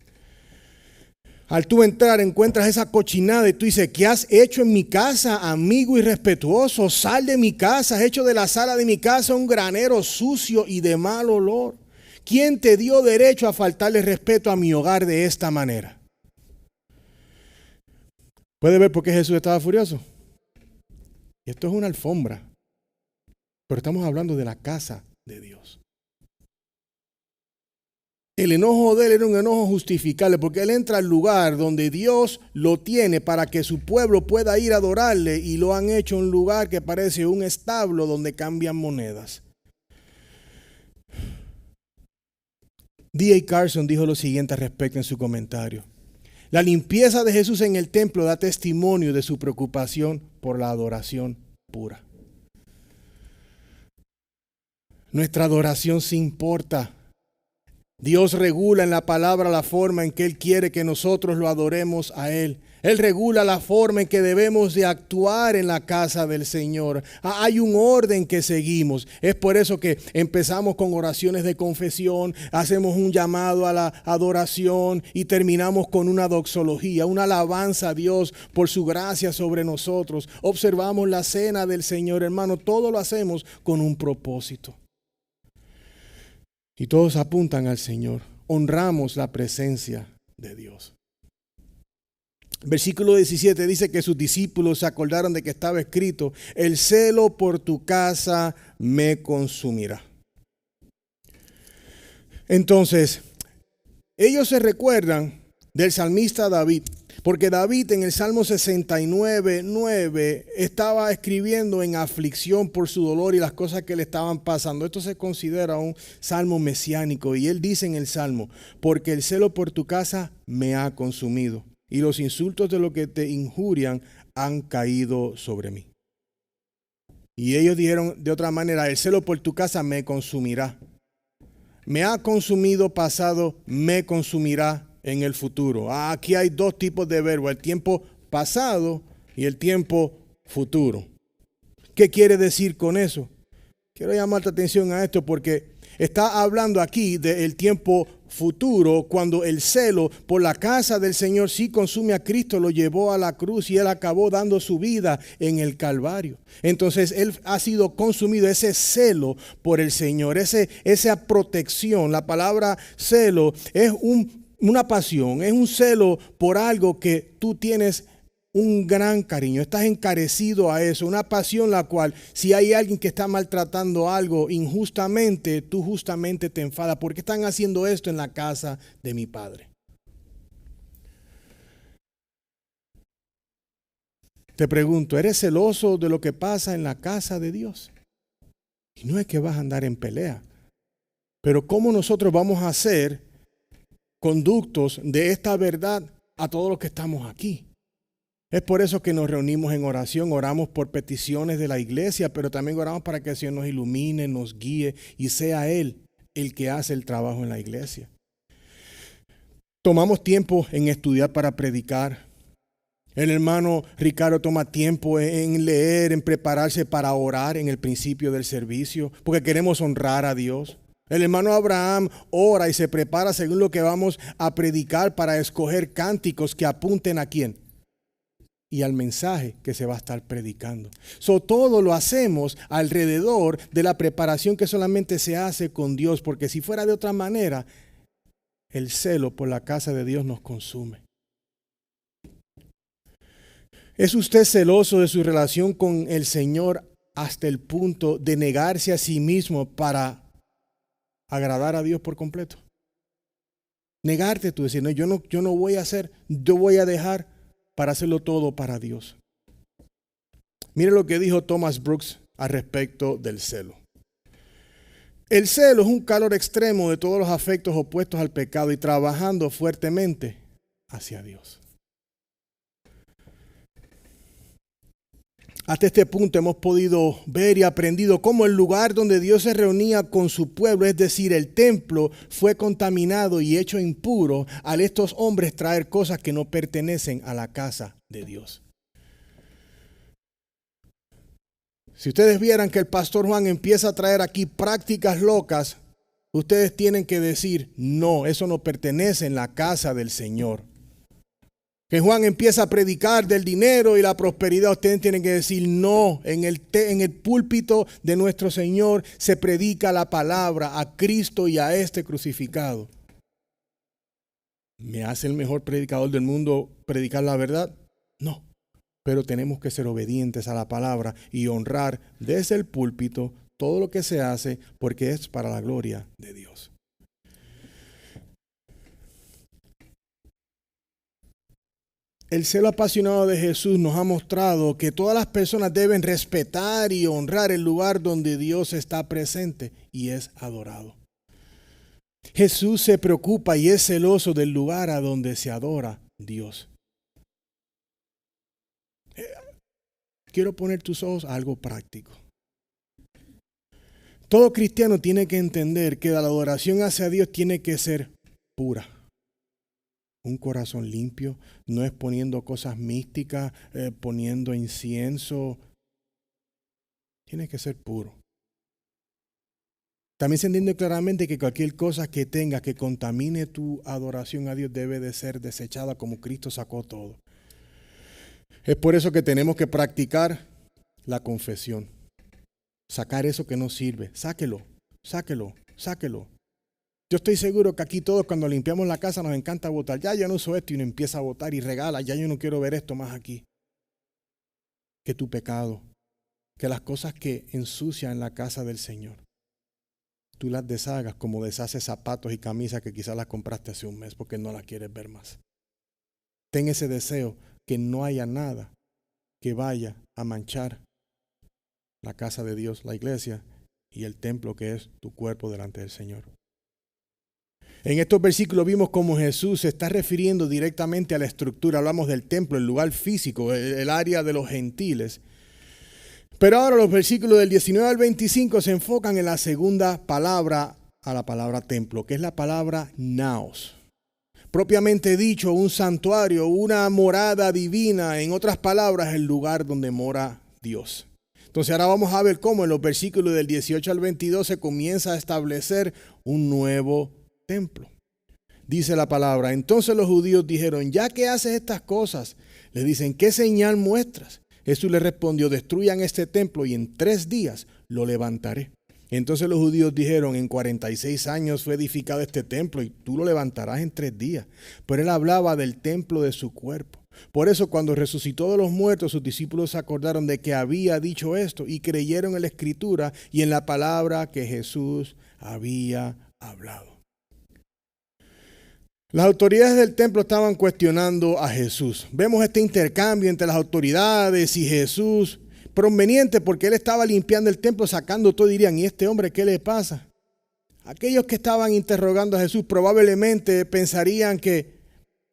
Al tú entrar encuentras esa cochinada y tú dices, ¿qué has hecho en mi casa, amigo irrespetuoso? Sal de mi casa, has hecho de la sala de mi casa un granero sucio y de mal olor. ¿Quién te dio derecho a faltarle respeto a mi hogar de esta manera? ¿Puede ver por qué Jesús estaba furioso? Y esto es una alfombra. Pero estamos hablando de la casa de Dios. El enojo de él era un enojo justificable porque él entra al lugar donde Dios lo tiene para que su pueblo pueda ir a adorarle y lo han hecho un lugar que parece un establo donde cambian monedas. D.A. Carson dijo lo siguiente al respecto en su comentario. La limpieza de Jesús en el templo da testimonio de su preocupación por la adoración pura. Nuestra adoración sí importa. Dios regula en la palabra la forma en que Él quiere que nosotros lo adoremos a Él. Él regula la forma en que debemos de actuar en la casa del Señor. Hay un orden que seguimos. Es por eso que empezamos con oraciones de confesión, hacemos un llamado a la adoración y terminamos con una doxología, una alabanza a Dios por su gracia sobre nosotros. Observamos la cena del Señor, hermano. Todo lo hacemos con un propósito. Y todos apuntan al Señor. Honramos la presencia de Dios. Versículo 17 dice que sus discípulos se acordaron de que estaba escrito, el celo por tu casa me consumirá. Entonces, ellos se recuerdan del salmista David, porque David en el Salmo 69:9 estaba escribiendo en aflicción por su dolor y las cosas que le estaban pasando. Esto se considera un salmo mesiánico y él dice en el salmo, porque el celo por tu casa me ha consumido y los insultos de los que te injurian han caído sobre mí. Y ellos dijeron de otra manera, el celo por tu casa me consumirá. Me ha consumido pasado, me consumirá en el futuro. Aquí hay dos tipos de verbo, el tiempo pasado y el tiempo futuro. ¿Qué quiere decir con eso? Quiero llamar tu atención a esto porque está hablando aquí del tiempo futuro, cuando el celo por la casa del Señor sí consume a Cristo, lo llevó a la cruz y Él acabó dando su vida en el Calvario. Entonces Él ha sido consumido, ese celo por el Señor, esa protección. La palabra celo es una pasión, es un celo por algo que tú tienes un gran cariño, estás encarecido a eso, una pasión la cual si hay alguien que está maltratando algo injustamente, tú justamente te enfadas. ¿Por qué están haciendo esto en la casa de mi padre? Te pregunto, ¿eres celoso de lo que pasa en la casa de Dios? Y no es que vas a andar en pelea, pero ¿cómo nosotros vamos a hacer conductos de esta verdad a todos los que estamos aquí? Es por eso que nos reunimos en oración, oramos por peticiones de la iglesia, pero también oramos para que el Señor nos ilumine, nos guíe y sea Él el que hace el trabajo en la iglesia. Tomamos tiempo en estudiar para predicar. El hermano Ricardo toma tiempo en leer, en prepararse para orar en el principio del servicio, porque queremos honrar a Dios. El hermano Abraham ora y se prepara según lo que vamos a predicar para escoger cánticos que apunten ¿a quién? y al mensaje que se va a estar predicando. Todo lo hacemos alrededor de la preparación que solamente se hace con Dios, porque si fuera de otra manera, el celo por la casa de Dios nos consume. ¿Es usted celoso de su relación con el Señor hasta el punto de negarse a sí mismo para agradar a Dios por completo? Negarte tú, decir, no, yo no voy a hacer, yo voy a dejar para hacerlo todo para Dios. Mire lo que dijo Thomas Brooks al respecto del celo. El celo es un calor extremo de todos los afectos opuestos al pecado y trabajando fuertemente hacia Dios. Hasta este punto hemos podido ver y aprendido cómo el lugar donde Dios se reunía con su pueblo, es decir, el templo, fue contaminado y hecho impuro al estos hombres traer cosas que no pertenecen a la casa de Dios. Si ustedes vieran que el pastor Juan empieza a traer aquí prácticas locas, ustedes tienen que decir, no, eso no pertenece en la casa del Señor. Que Juan empieza a predicar del dinero y la prosperidad, ustedes tienen que decir no. En el púlpito de nuestro Señor se predica la palabra a Cristo y a este crucificado. ¿Me hace el mejor predicador del mundo predicar la verdad? No. Pero tenemos que ser obedientes a la palabra y honrar desde el púlpito todo lo que se hace porque es para la gloria de Dios. El celo apasionado de Jesús nos ha mostrado que todas las personas deben respetar y honrar el lugar donde Dios está presente y es adorado. Jesús se preocupa y es celoso del lugar a donde se adora Dios. Quiero poner tus ojos a algo práctico. Todo cristiano tiene que entender que la adoración hacia Dios tiene que ser pura. Un corazón limpio, no es poniendo cosas místicas, poniendo incienso. Tiene que ser puro. También se entiende claramente que cualquier cosa que tenga que contamine tu adoración a Dios debe de ser desechada como Cristo sacó todo. Es por eso que tenemos que practicar la confesión. Sacar eso que no sirve. Sáquelo. Yo estoy seguro que aquí todos cuando limpiamos la casa nos encanta botar. Ya yo no uso esto y uno empieza a botar y regala. Ya yo no quiero ver esto más aquí. Que tu pecado, que las cosas que ensucian la casa del Señor, tú las deshagas como deshaces zapatos y camisas que quizás las compraste hace un mes porque no las quieres ver más. Ten ese deseo que no haya nada que vaya a manchar la casa de Dios, la iglesia y el templo que es tu cuerpo delante del Señor. En estos versículos vimos cómo Jesús se está refiriendo directamente a la estructura. Hablamos del templo, el lugar físico, el área de los gentiles. Pero ahora los versículos del 19 al 25 se enfocan en la segunda palabra a la palabra templo, que es la palabra naos. Propiamente dicho, un santuario, una morada divina, en otras palabras, el lugar donde mora Dios. Entonces ahora vamos a ver cómo en los versículos del 18 al 22 se comienza a establecer un nuevo templo. Dice la palabra, entonces los judíos dijeron, ya que haces estas cosas, le dicen, ¿qué señal muestras? Jesús le respondió, destruyan este templo y en 3 días lo levantaré. Entonces los judíos dijeron, en 46 años fue edificado este templo y tú lo levantarás en 3 días. Pero él hablaba del templo de su cuerpo. Por eso cuando resucitó de los muertos, sus discípulos se acordaron de que había dicho esto y creyeron en la escritura y en la palabra que Jesús había hablado. Las autoridades del templo estaban cuestionando a Jesús. Vemos este intercambio entre las autoridades y Jesús, proveniente porque él estaba limpiando el templo, sacando todo, dirían, ¿y este hombre qué le pasa? Aquellos que estaban interrogando a Jesús probablemente pensarían que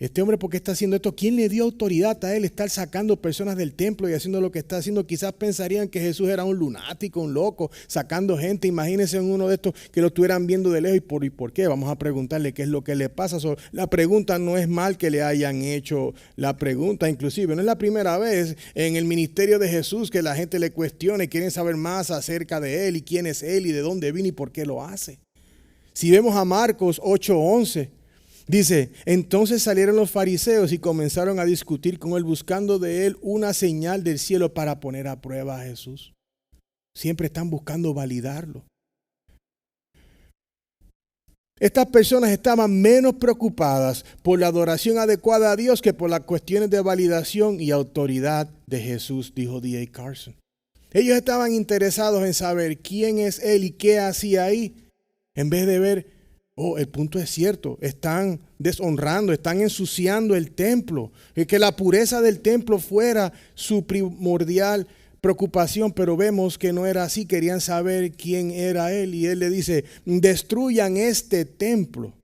este hombre, ¿por qué está haciendo esto? ¿Quién le dio autoridad a él estar sacando personas del templo y haciendo lo que está haciendo? Quizás pensarían que Jesús era un lunático, un loco, sacando gente. Imagínense uno de estos que lo estuvieran viendo de lejos. ¿Y por qué? Vamos a preguntarle qué es lo que le pasa. La pregunta no es mal que le hayan hecho la pregunta. Inclusive no es la primera vez en el ministerio de Jesús que la gente le cuestiona y quieren saber más acerca de él y quién es él y de dónde vino y por qué lo hace. Si vemos a Marcos 8:11, Dice, entonces salieron los fariseos y comenzaron a discutir con él, buscando de él una señal del cielo para poner a prueba a Jesús. Siempre están buscando validarlo. Estas personas estaban menos preocupadas por la adoración adecuada a Dios que por las cuestiones de validación y autoridad de Jesús, dijo D.A. Carson. Ellos estaban interesados en saber quién es Él y qué hacía ahí, en vez de ver, oh, el punto es cierto, están deshonrando, están ensuciando el templo, y que la pureza del templo fuera su primordial preocupación, pero vemos que no era así. Querían saber quién era Él, y Él le dice, destruyan este templo.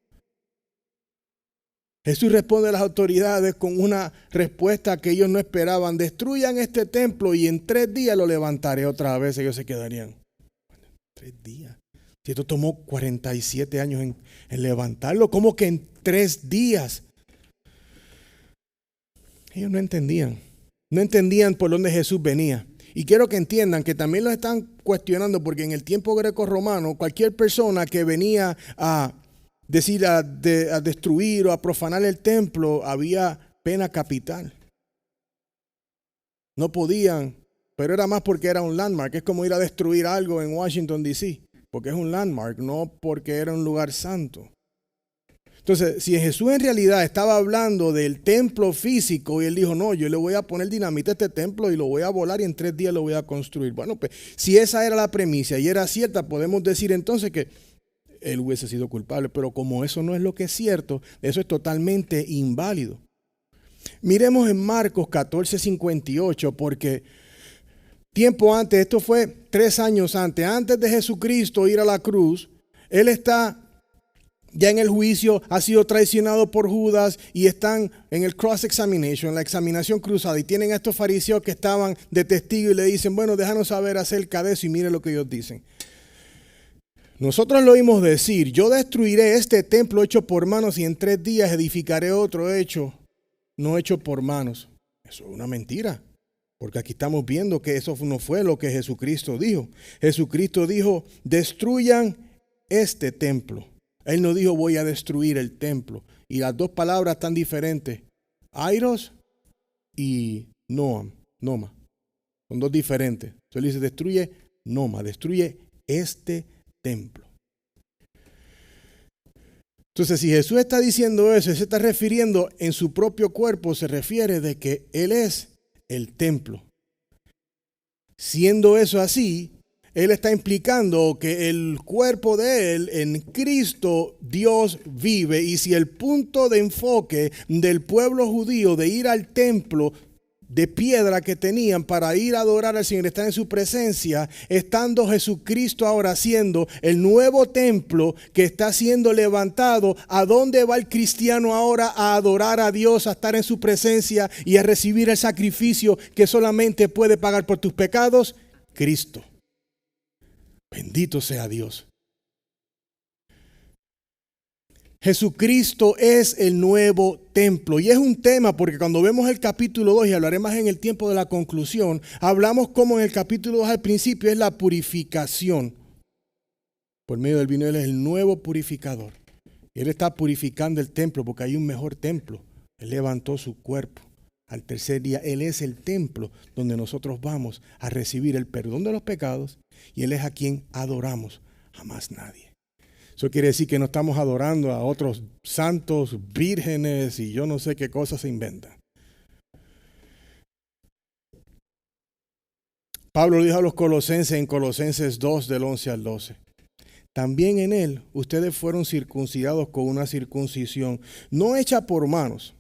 Jesús responde a las autoridades con una respuesta que ellos no esperaban: destruyan este templo y en 3 días lo levantaré otra vez. Ellos se quedarían, 3 días. Si esto tomó 47 años en levantarlo, ¿cómo que en 3 días? Ellos no entendían por dónde Jesús venía. Y quiero que entiendan que también lo están cuestionando, porque en el tiempo greco-romano, cualquier persona que venía a destruir o a profanar el templo, había pena capital. No podían, pero era más porque era un landmark. Es como ir a destruir algo en Washington, D.C., porque es un landmark, no porque era un lugar santo. Entonces, si Jesús en realidad estaba hablando del templo físico y él dijo, no, yo le voy a poner dinamita a este templo y lo voy a volar y en 3 días lo voy a construir. Bueno, pues si esa era la premisa y era cierta, podemos decir entonces que él hubiese sido culpable. Pero como eso no es lo que es cierto, eso es totalmente inválido. Miremos en Marcos 14:58, porque tiempo antes, esto fue 3 años antes de Jesucristo ir a la cruz, él está ya en el juicio, ha sido traicionado por Judas y están en el cross-examination, la examinación cruzada, y tienen a estos fariseos que estaban de testigo y le dicen, bueno, déjanos saber acerca de eso, y mire lo que ellos dicen. Nosotros lo oímos decir, yo destruiré este templo hecho por manos y en 3 días edificaré otro no hecho por manos. Eso es una mentira, porque aquí estamos viendo que eso no fue lo que Jesucristo dijo. Jesucristo dijo, destruyan este templo. Él no dijo voy a destruir el templo. Y las 2 palabras tan diferentes, airos y noma. Son 2 diferentes. Entonces él dice destruye este templo. Entonces si Jesús está diciendo eso, se está refiriendo en su propio cuerpo, se refiere de que Él es el templo. Siendo eso así, Él está implicando que el cuerpo de Él, en Cristo, Dios vive. Y si el punto de enfoque del pueblo judío de ir al templo de piedra que tenían para ir a adorar al Señor, estar en su presencia, estando Jesucristo ahora siendo el nuevo templo que está siendo levantado, ¿a dónde va el cristiano ahora? A adorar a Dios, a estar en su presencia y a recibir el sacrificio que solamente puede pagar por tus pecados, Cristo. Bendito sea Dios. Jesucristo es el nuevo templo. Y es un tema porque cuando vemos el capítulo 2, y hablaré más en el tiempo de la conclusión, hablamos como en el capítulo 2 al principio es la purificación. Por medio del vino, Él es el nuevo purificador. Él está purificando el templo porque hay un mejor templo. Él levantó su cuerpo. Al 3er día, Él es el templo donde nosotros vamos a recibir el perdón de los pecados y Él es a quien adoramos, a más nadie. Eso quiere decir que no estamos adorando a otros santos, vírgenes y yo no sé qué cosas se inventan. Pablo dijo a los colosenses en Colosenses 2 del 11 al 12. También en Él ustedes fueron circuncidados con una circuncisión no hecha por manos,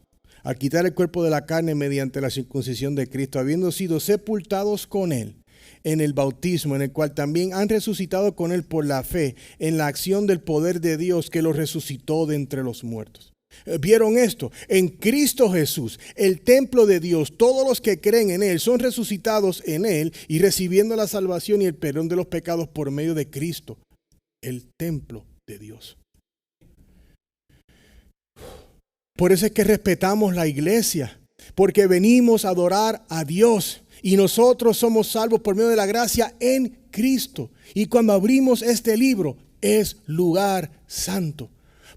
al quitar el cuerpo de la carne mediante la circuncisión de Cristo, habiendo sido sepultados con Él en el bautismo, en el cual también han resucitado con Él por la fe, en la acción del poder de Dios que los resucitó de entre los muertos. ¿Vieron esto? En Cristo Jesús, el templo de Dios, todos los que creen en Él son resucitados en Él y recibiendo la salvación y el perdón de los pecados por medio de Cristo, el templo de Dios. Por eso es que respetamos la iglesia, porque venimos a adorar a Dios y nosotros somos salvos por medio de la gracia en Cristo. Y cuando abrimos este libro es lugar santo.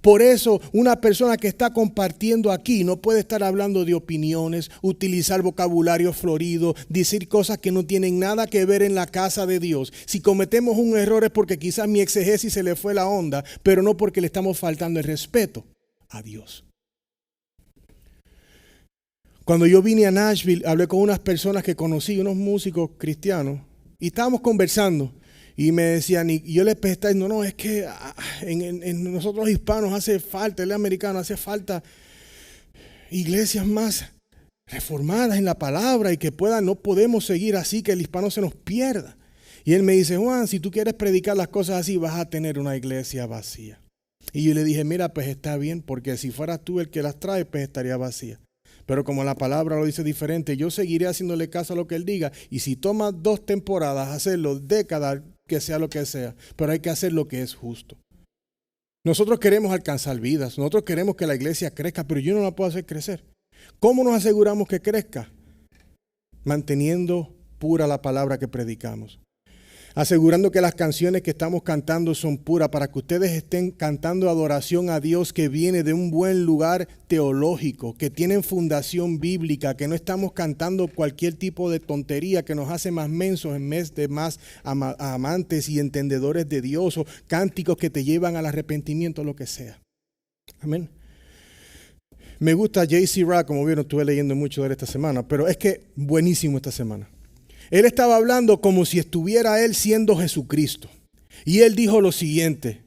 Por eso una persona que está compartiendo aquí no puede estar hablando de opiniones, utilizar vocabulario florido, decir cosas que no tienen nada que ver en la casa de Dios. Si cometemos un error es porque quizás mi exegesis se le fue la onda, pero no porque le estamos faltando el respeto a Dios. Cuando yo vine a Nashville, hablé con unas personas que conocí, unos músicos cristianos, y estábamos conversando. Y me decían, y yo les estaba diciendo, no, es que en nosotros los hispanos hace falta, el americano hace falta iglesias más reformadas en la palabra y que no podemos seguir así, que el hispano se nos pierda. Y él me dice, Juan, si tú quieres predicar las cosas así, vas a tener una iglesia vacía. Y yo le dije, mira, pues está bien, porque si fueras tú el que las trae, pues estaría vacía. Pero como la palabra lo dice diferente, yo seguiré haciéndole caso a lo que él diga. Y si toma 2 temporadas, hacerlo, décadas, que sea lo que sea. Pero hay que hacer lo que es justo. Nosotros queremos alcanzar vidas. Nosotros queremos que la iglesia crezca, pero yo no la puedo hacer crecer. ¿Cómo nos aseguramos que crezca? Manteniendo pura la palabra que predicamos. Asegurando que las canciones que estamos cantando son puras para que ustedes estén cantando adoración a Dios que viene de un buen lugar teológico, que tienen fundación bíblica, que no estamos cantando cualquier tipo de tontería que nos hace más mensos en vez de más amantes y entendedores de Dios, o cánticos que te llevan al arrepentimiento, lo que sea. Amén. Me gusta J.C. Ryle, como vieron, estuve leyendo mucho de él esta semana, pero es que buenísimo esta semana. Él estaba hablando como si estuviera él siendo Jesucristo. Y él dijo lo siguiente: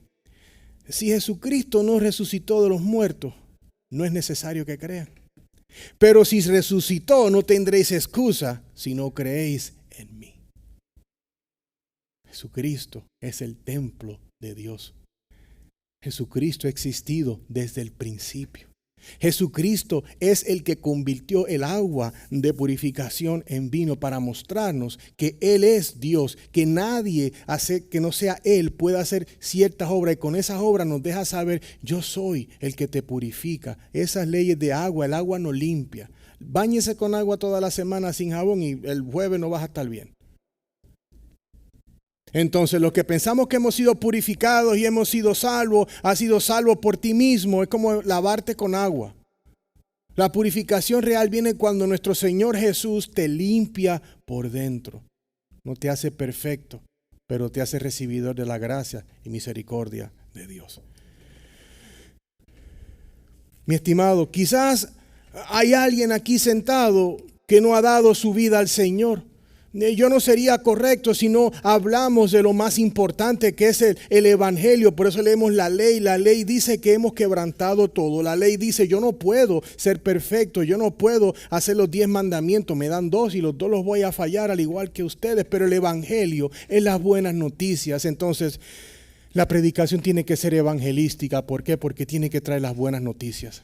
si Jesucristo no resucitó de los muertos, no es necesario que crean. Pero si resucitó, no tendréis excusa si no creéis en mí. Jesucristo es el templo de Dios. Jesucristo ha existido desde el principio. Jesucristo es el que convirtió el agua de purificación en vino para mostrarnos que Él es Dios, que nadie que no sea Él pueda hacer ciertas obras, y con esas obras nos deja saber: yo soy el que te purifica. Esas leyes de agua, el agua no limpia. Báñese con agua toda la semana sin jabón y el jueves no vas a estar bien. Entonces, los que pensamos que hemos sido purificados y hemos sido salvos, has sido salvo por ti mismo. Es como lavarte con agua. La purificación real viene cuando nuestro Señor Jesús te limpia por dentro. No te hace perfecto, pero te hace recibidor de la gracia y misericordia de Dios. Mi estimado, quizás hay alguien aquí sentado que no ha dado su vida al Señor. Yo no sería correcto si no hablamos de lo más importante, que es el evangelio. Por eso leemos la ley. La ley dice que hemos quebrantado todo. La ley dice: yo no puedo ser perfecto, yo no puedo hacer los 10 mandamientos. Me dan 2 y los 2 los voy a fallar al igual que ustedes. Pero el evangelio es las buenas noticias. Entonces, la predicación tiene que ser evangelística. ¿Por qué? Porque tiene que traer las buenas noticias.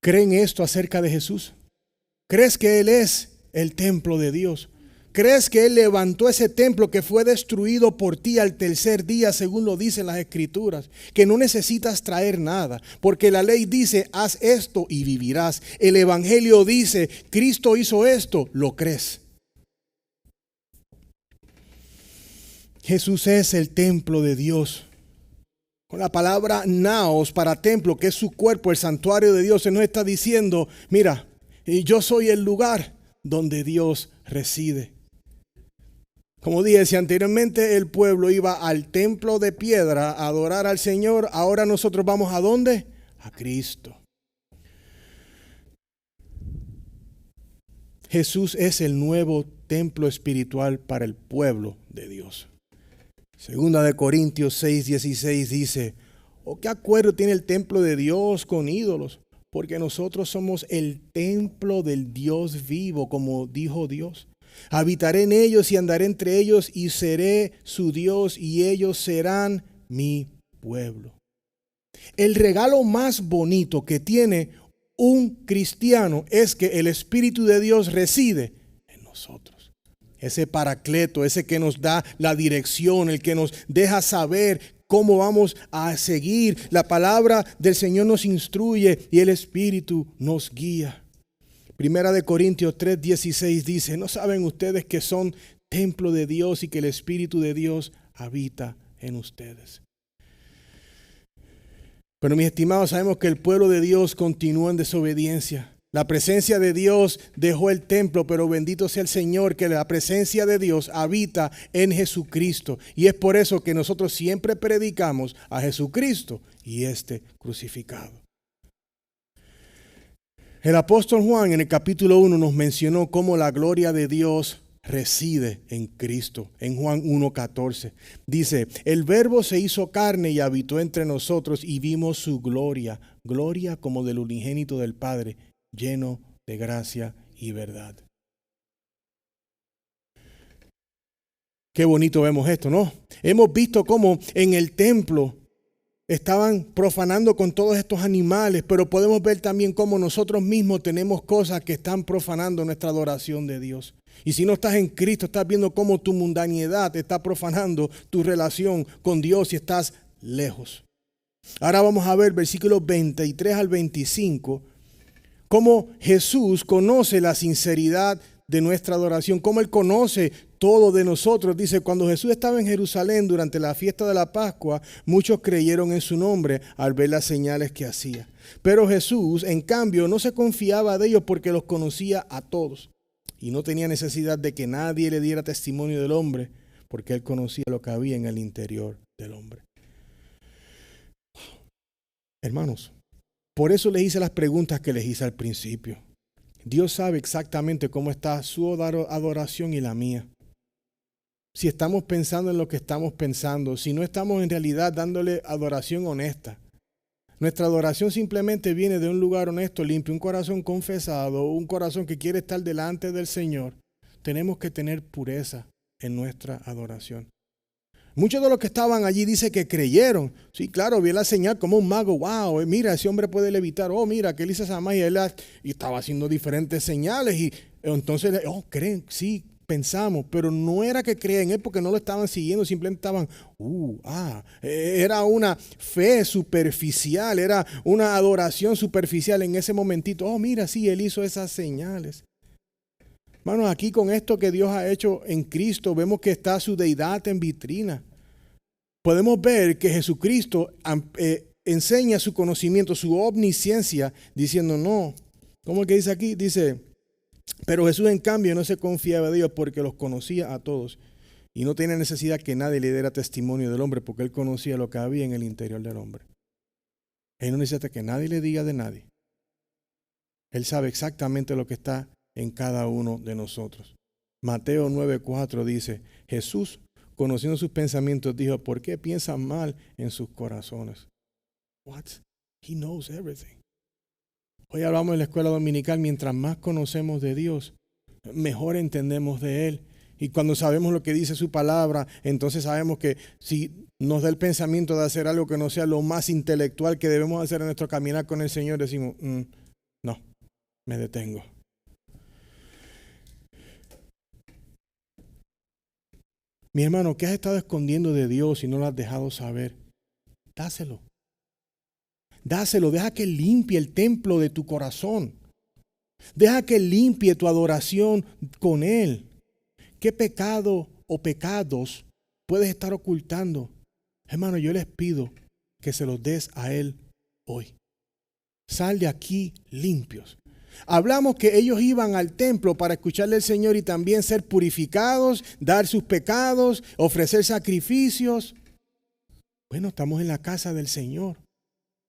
¿Creen esto acerca de Jesús? ¿Crees que Él es el templo de Dios? ¿Crees que Él levantó ese templo que fue destruido por ti al tercer día, según lo dicen las Escrituras? Que no necesitas traer nada, porque la ley dice: haz esto y vivirás. El evangelio dice: Cristo hizo esto, ¿lo crees? Jesús es el templo de Dios. Con la palabra naos para templo, que es su cuerpo, el santuario de Dios, Él nos está diciendo: mira, yo soy el lugar donde Dios reside. Como dije, si anteriormente el pueblo iba al templo de piedra a adorar al Señor, ahora nosotros vamos ¿a dónde? A Cristo. Jesús es el nuevo templo espiritual para el pueblo de Dios. Segunda de Corintios 6:16 dice: ¿o qué acuerdo tiene el templo de Dios con ídolos? Porque nosotros somos el templo del Dios vivo, como dijo Dios. Habitaré en ellos y andaré entre ellos y seré su Dios y ellos serán mi pueblo. El regalo más bonito que tiene un cristiano es que el Espíritu de Dios reside en nosotros. Ese paracleto, ese que nos da la dirección, el que nos deja saber cómo vamos a seguir. La palabra del Señor nos instruye y el Espíritu nos guía. Primera de Corintios 3:16 dice: ¿no saben ustedes que son templo de Dios y que el Espíritu de Dios habita en ustedes. Pero mis estimados, sabemos que el pueblo de Dios continúa en desobediencia. La presencia de Dios dejó el templo, pero bendito sea el Señor que la presencia de Dios habita en Jesucristo. Y es por eso que nosotros siempre predicamos a Jesucristo y este crucificado. El apóstol Juan en el capítulo 1 nos mencionó cómo la gloria de Dios reside en Cristo. En Juan 1:14 dice: el Verbo se hizo carne y habitó entre nosotros y vimos su gloria, gloria como del unigénito del Padre, lleno de gracia y verdad. Qué bonito vemos esto, ¿no? Hemos visto cómo en el templo estaban profanando con todos estos animales, pero podemos ver también cómo nosotros mismos tenemos cosas que están profanando nuestra adoración de Dios. Y si no estás en Cristo, estás viendo cómo tu mundanidad está profanando tu relación con Dios y estás lejos. Ahora vamos a ver versículos 23 al 25, cómo Jesús conoce la sinceridad de nuestra adoración, cómo Él conoce todo de nosotros. Dice: cuando Jesús estaba en Jerusalén durante la fiesta de la Pascua, muchos creyeron en su nombre al ver las señales que hacía. Pero Jesús, en cambio, no se confiaba de ellos porque los conocía a todos. Y no tenía necesidad de que nadie le diera testimonio del hombre, porque Él conocía lo que había en el interior del hombre. Hermanos, por eso les hice las preguntas que les hice al principio. Dios sabe exactamente cómo está su adoración y la mía. Si estamos pensando en lo que estamos pensando, si no estamos en realidad dándole adoración honesta. Nuestra adoración simplemente viene de un lugar honesto, limpio, un corazón confesado, un corazón que quiere estar delante del Señor. Tenemos que tener pureza en nuestra adoración. Muchos de los que estaban allí dice que creyeron. Sí, claro, vi la señal como un mago. Wow, mira, ese hombre puede levitar. Oh, mira, que él hizo esa magia. Y estaba haciendo diferentes señales. Y entonces, creen, sí, pensamos. Pero no era que creían en él porque no lo estaban siguiendo. Simplemente estaban, era una fe superficial. Era una adoración superficial en ese momentito. Oh, mira, sí, él hizo esas señales. Hermanos, aquí con esto que Dios ha hecho en Cristo, vemos que está su deidad en vitrina. Podemos ver que Jesucristo enseña su conocimiento, su omnisciencia, diciendo no. ¿Cómo es que dice aquí? Dice, pero Jesús en cambio no se confiaba de Dios porque los conocía a todos. Y no tenía necesidad que nadie le diera testimonio del hombre porque Él conocía lo que había en el interior del hombre. Él no necesita que nadie le diga de nadie. Él sabe exactamente lo que está en cada uno de nosotros. Mateo 9:4 dice: Jesús, conociendo sus pensamientos, dijo: ¿por qué piensan mal en sus corazones? What? He knows everything. Hoy hablamos en la escuela dominical, mientras más conocemos de Dios, mejor entendemos de Él. Y cuando sabemos lo que dice su palabra, entonces sabemos que si nos da el pensamiento de hacer algo que no sea lo más intelectual que debemos hacer en nuestro caminar con el Señor, decimos, no, me detengo. Mi hermano, ¿qué has estado escondiendo de Dios y no lo has dejado saber? Dáselo. Dáselo, deja que limpie el templo de tu corazón. Deja que limpie tu adoración con Él. ¿Qué pecado o pecados puedes estar ocultando? Hermano, yo les pido que se los des a Él hoy. Sal de aquí limpios. Hablamos que ellos iban al templo para escucharle al Señor y también ser purificados, dar sus pecados, ofrecer sacrificios. Bueno, estamos en la casa del Señor.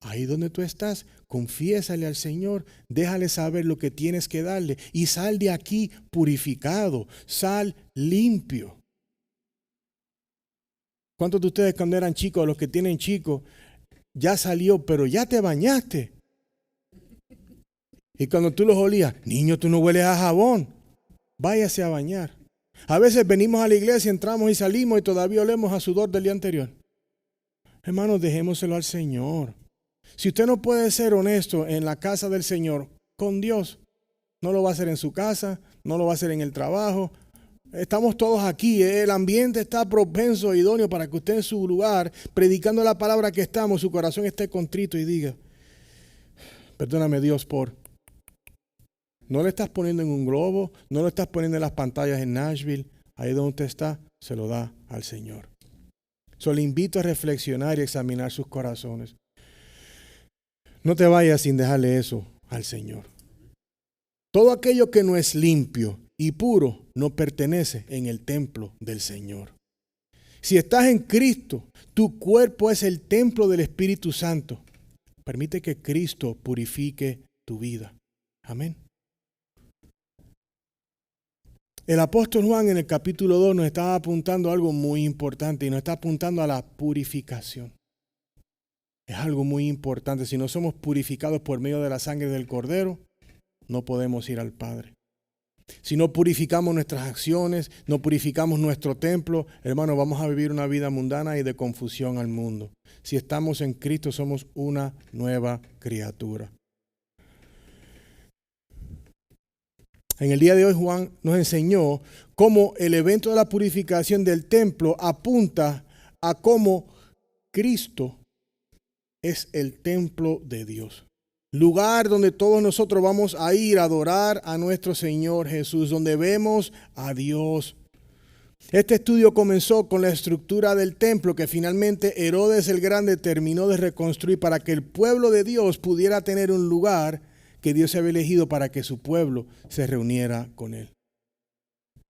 Ahí donde tú estás, confiésale al Señor, déjale saber lo que tienes que darle y sal de aquí purificado, sal limpio. ¿Cuántos de ustedes cuando eran chicos, los que tienen chicos, ya salió, pero ya te bañaste? Y cuando tú los olías, niño, tú no hueles a jabón, váyase a bañar. A veces venimos a la iglesia, entramos y salimos y todavía olemos a sudor del día anterior. Hermanos, dejémoselo al Señor. Si usted no puede ser honesto en la casa del Señor con Dios, no lo va a hacer en su casa, no lo va a hacer en el trabajo. Estamos todos aquí, el ambiente está propenso, idóneo para que usted en su lugar, predicando la palabra que estamos, su corazón esté contrito y diga, perdóname Dios por... No le estás poniendo en un globo, no lo estás poniendo en las pantallas en Nashville. Ahí donde usted está, se lo da al Señor. Solo invito a reflexionar y examinar sus corazones. No te vayas sin dejarle eso al Señor. Todo aquello que no es limpio y puro no pertenece en el templo del Señor. Si estás en Cristo, tu cuerpo es el templo del Espíritu Santo. Permite que Cristo purifique tu vida. Amén. El apóstol Juan en el capítulo 2 nos estaba apuntando a algo muy importante y nos está apuntando a la purificación. Es algo muy importante. Si no somos purificados por medio de la sangre del Cordero, no podemos ir al Padre. Si no purificamos nuestras acciones, no purificamos nuestro templo, hermano, vamos a vivir una vida mundana y de confusión al mundo. Si estamos en Cristo, somos una nueva criatura. En el día de hoy, Juan nos enseñó cómo el evento de la purificación del templo apunta a cómo Cristo es el templo de Dios. Lugar donde todos nosotros vamos a ir a adorar a nuestro Señor Jesús, donde vemos a Dios. Este estudio comenzó con la estructura del templo que finalmente Herodes el Grande terminó de reconstruir para que el pueblo de Dios pudiera tener un lugar que Dios había elegido para que su pueblo se reuniera con él.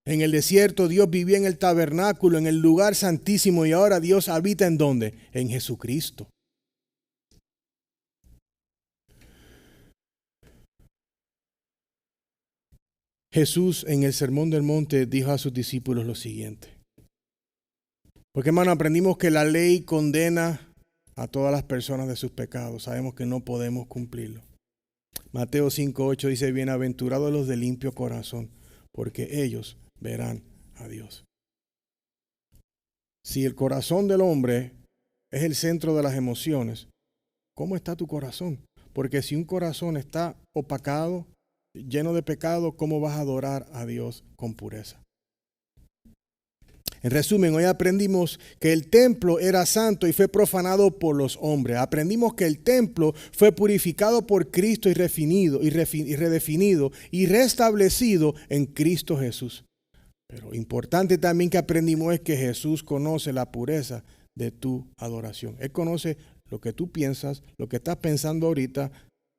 En el desierto Dios vivía en el tabernáculo, en el lugar santísimo, y ahora Dios habita ¿en dónde? En Jesucristo. Jesús en el Sermón del Monte dijo a sus discípulos lo siguiente. Porque, hermano, aprendimos que la ley condena a todas las personas de sus pecados. Sabemos que no podemos cumplirlo. Mateo 5:8 dice, bienaventurados los de limpio corazón, porque ellos verán a Dios. Si el corazón del hombre es el centro de las emociones, ¿cómo está tu corazón? Porque si un corazón está opacado, lleno de pecado, ¿cómo vas a adorar a Dios con pureza? En resumen, hoy aprendimos que el templo era santo y fue profanado por los hombres. Aprendimos que el templo fue purificado por Cristo y redefinido y restablecido en Cristo Jesús. Pero importante también que aprendimos es que Jesús conoce la pureza de tu adoración. Él conoce lo que tú piensas, lo que estás pensando ahorita,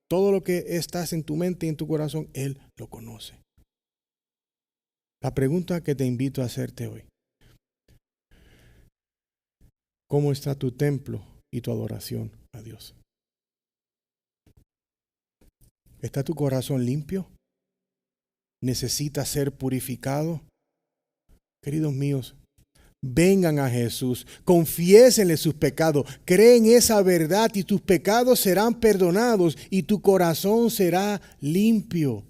todo lo que estás en tu mente y en tu corazón, Él lo conoce. La pregunta que te invito a hacerte hoy. ¿Cómo está tu templo y tu adoración a Dios? ¿Está tu corazón limpio? ¿Necesita ser purificado? Queridos míos, vengan a Jesús, confiésenle sus pecados, creen esa verdad y tus pecados serán perdonados y tu corazón será limpio.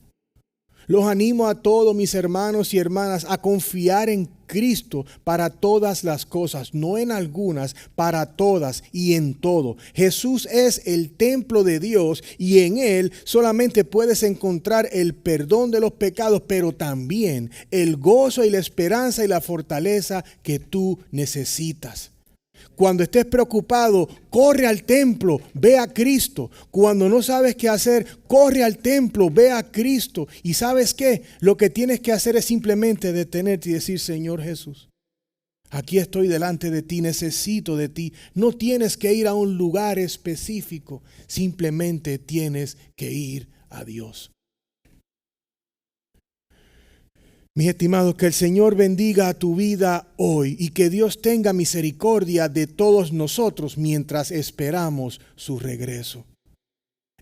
Los animo a todos mis hermanos y hermanas a confiar en Cristo para todas las cosas, no en algunas, para todas y en todo. Jesús es el templo de Dios y en Él solamente puedes encontrar el perdón de los pecados, pero también el gozo y la esperanza y la fortaleza que tú necesitas. Cuando estés preocupado, corre al templo, ve a Cristo. Cuando no sabes qué hacer, corre al templo, ve a Cristo. ¿Y sabes qué? Lo que tienes que hacer es simplemente detenerte y decir, Señor Jesús, aquí estoy delante de ti, necesito de ti. No tienes que ir a un lugar específico, simplemente tienes que ir a Dios. Mis estimados, que el Señor bendiga a tu vida hoy y que Dios tenga misericordia de todos nosotros mientras esperamos su regreso.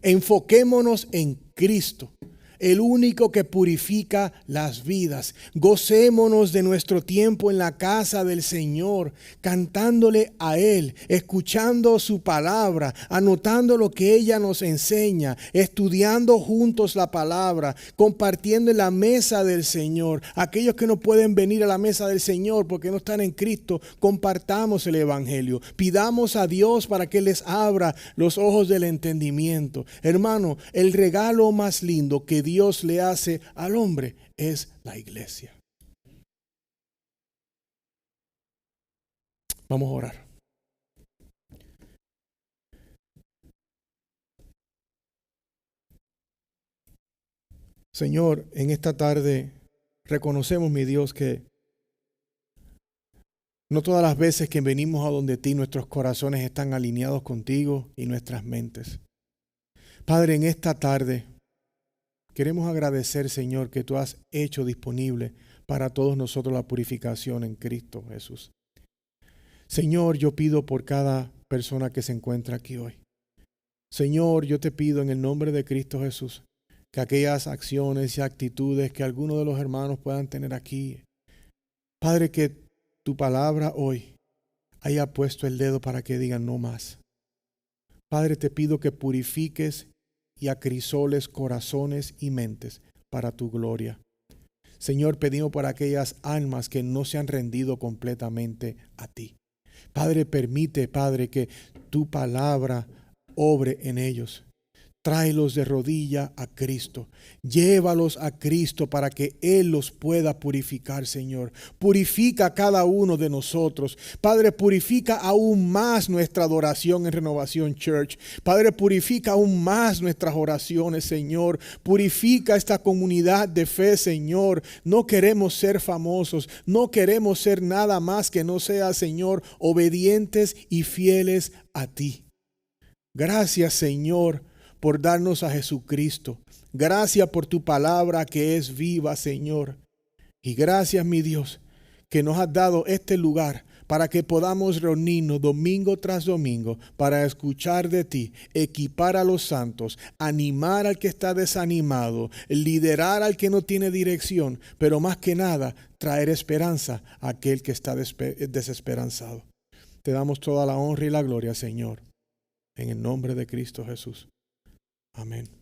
Enfoquémonos en Cristo, el único que purifica las vidas. Gocémonos de nuestro tiempo en la casa del Señor, cantándole a Él, escuchando su palabra, anotando lo que ella nos enseña, estudiando juntos la palabra, compartiendo en la mesa del Señor. Aquellos que no pueden venir a la mesa del Señor porque no están en Cristo, compartamos el Evangelio. Pidamos a Dios para que les abra los ojos del entendimiento. Hermano, el regalo más lindo que Dios le hace al hombre es la iglesia. Vamos a orar. Señor, en esta tarde reconocemos, mi Dios, que No todas las veces que venimos a donde ti, nuestros corazones están alineados contigo y nuestras mentes. Padre, en esta tarde queremos agradecer, Señor, que tú has hecho disponible para todos nosotros la purificación en Cristo Jesús. Señor, yo pido por cada persona que se encuentra aquí hoy. Señor, yo te pido en el nombre de Cristo Jesús que aquellas acciones y actitudes que algunos de los hermanos puedan tener aquí, Padre, que tu palabra hoy haya puesto el dedo para que digan no más. Padre, te pido que purifiques y acrisoles corazones y mentes para tu gloria. Señor, pedimos por aquellas almas que no se han rendido completamente a ti. Padre, permite, Padre, que tu palabra obre en ellos. Tráelos de rodilla a Cristo. Llévalos a Cristo para que Él los pueda purificar, Señor. Purifica a cada uno de nosotros. Padre, purifica aún más nuestra adoración en Renovación Church. Padre, purifica aún más nuestras oraciones, Señor. Purifica esta comunidad de fe, Señor. No queremos ser famosos. No queremos ser nada más que no sea, Señor, obedientes y fieles a ti. Gracias, Señor, por darnos a Jesucristo. Gracias por tu palabra que es viva, Señor. Y gracias, mi Dios, que nos has dado este lugar para que podamos reunirnos domingo tras domingo para escuchar de ti, equipar a los santos, animar al que está desanimado, liderar al que no tiene dirección, pero más que nada, traer esperanza a aquel que está desesperanzado. Te damos toda la honra y la gloria, Señor, en el nombre de Cristo Jesús. Amén.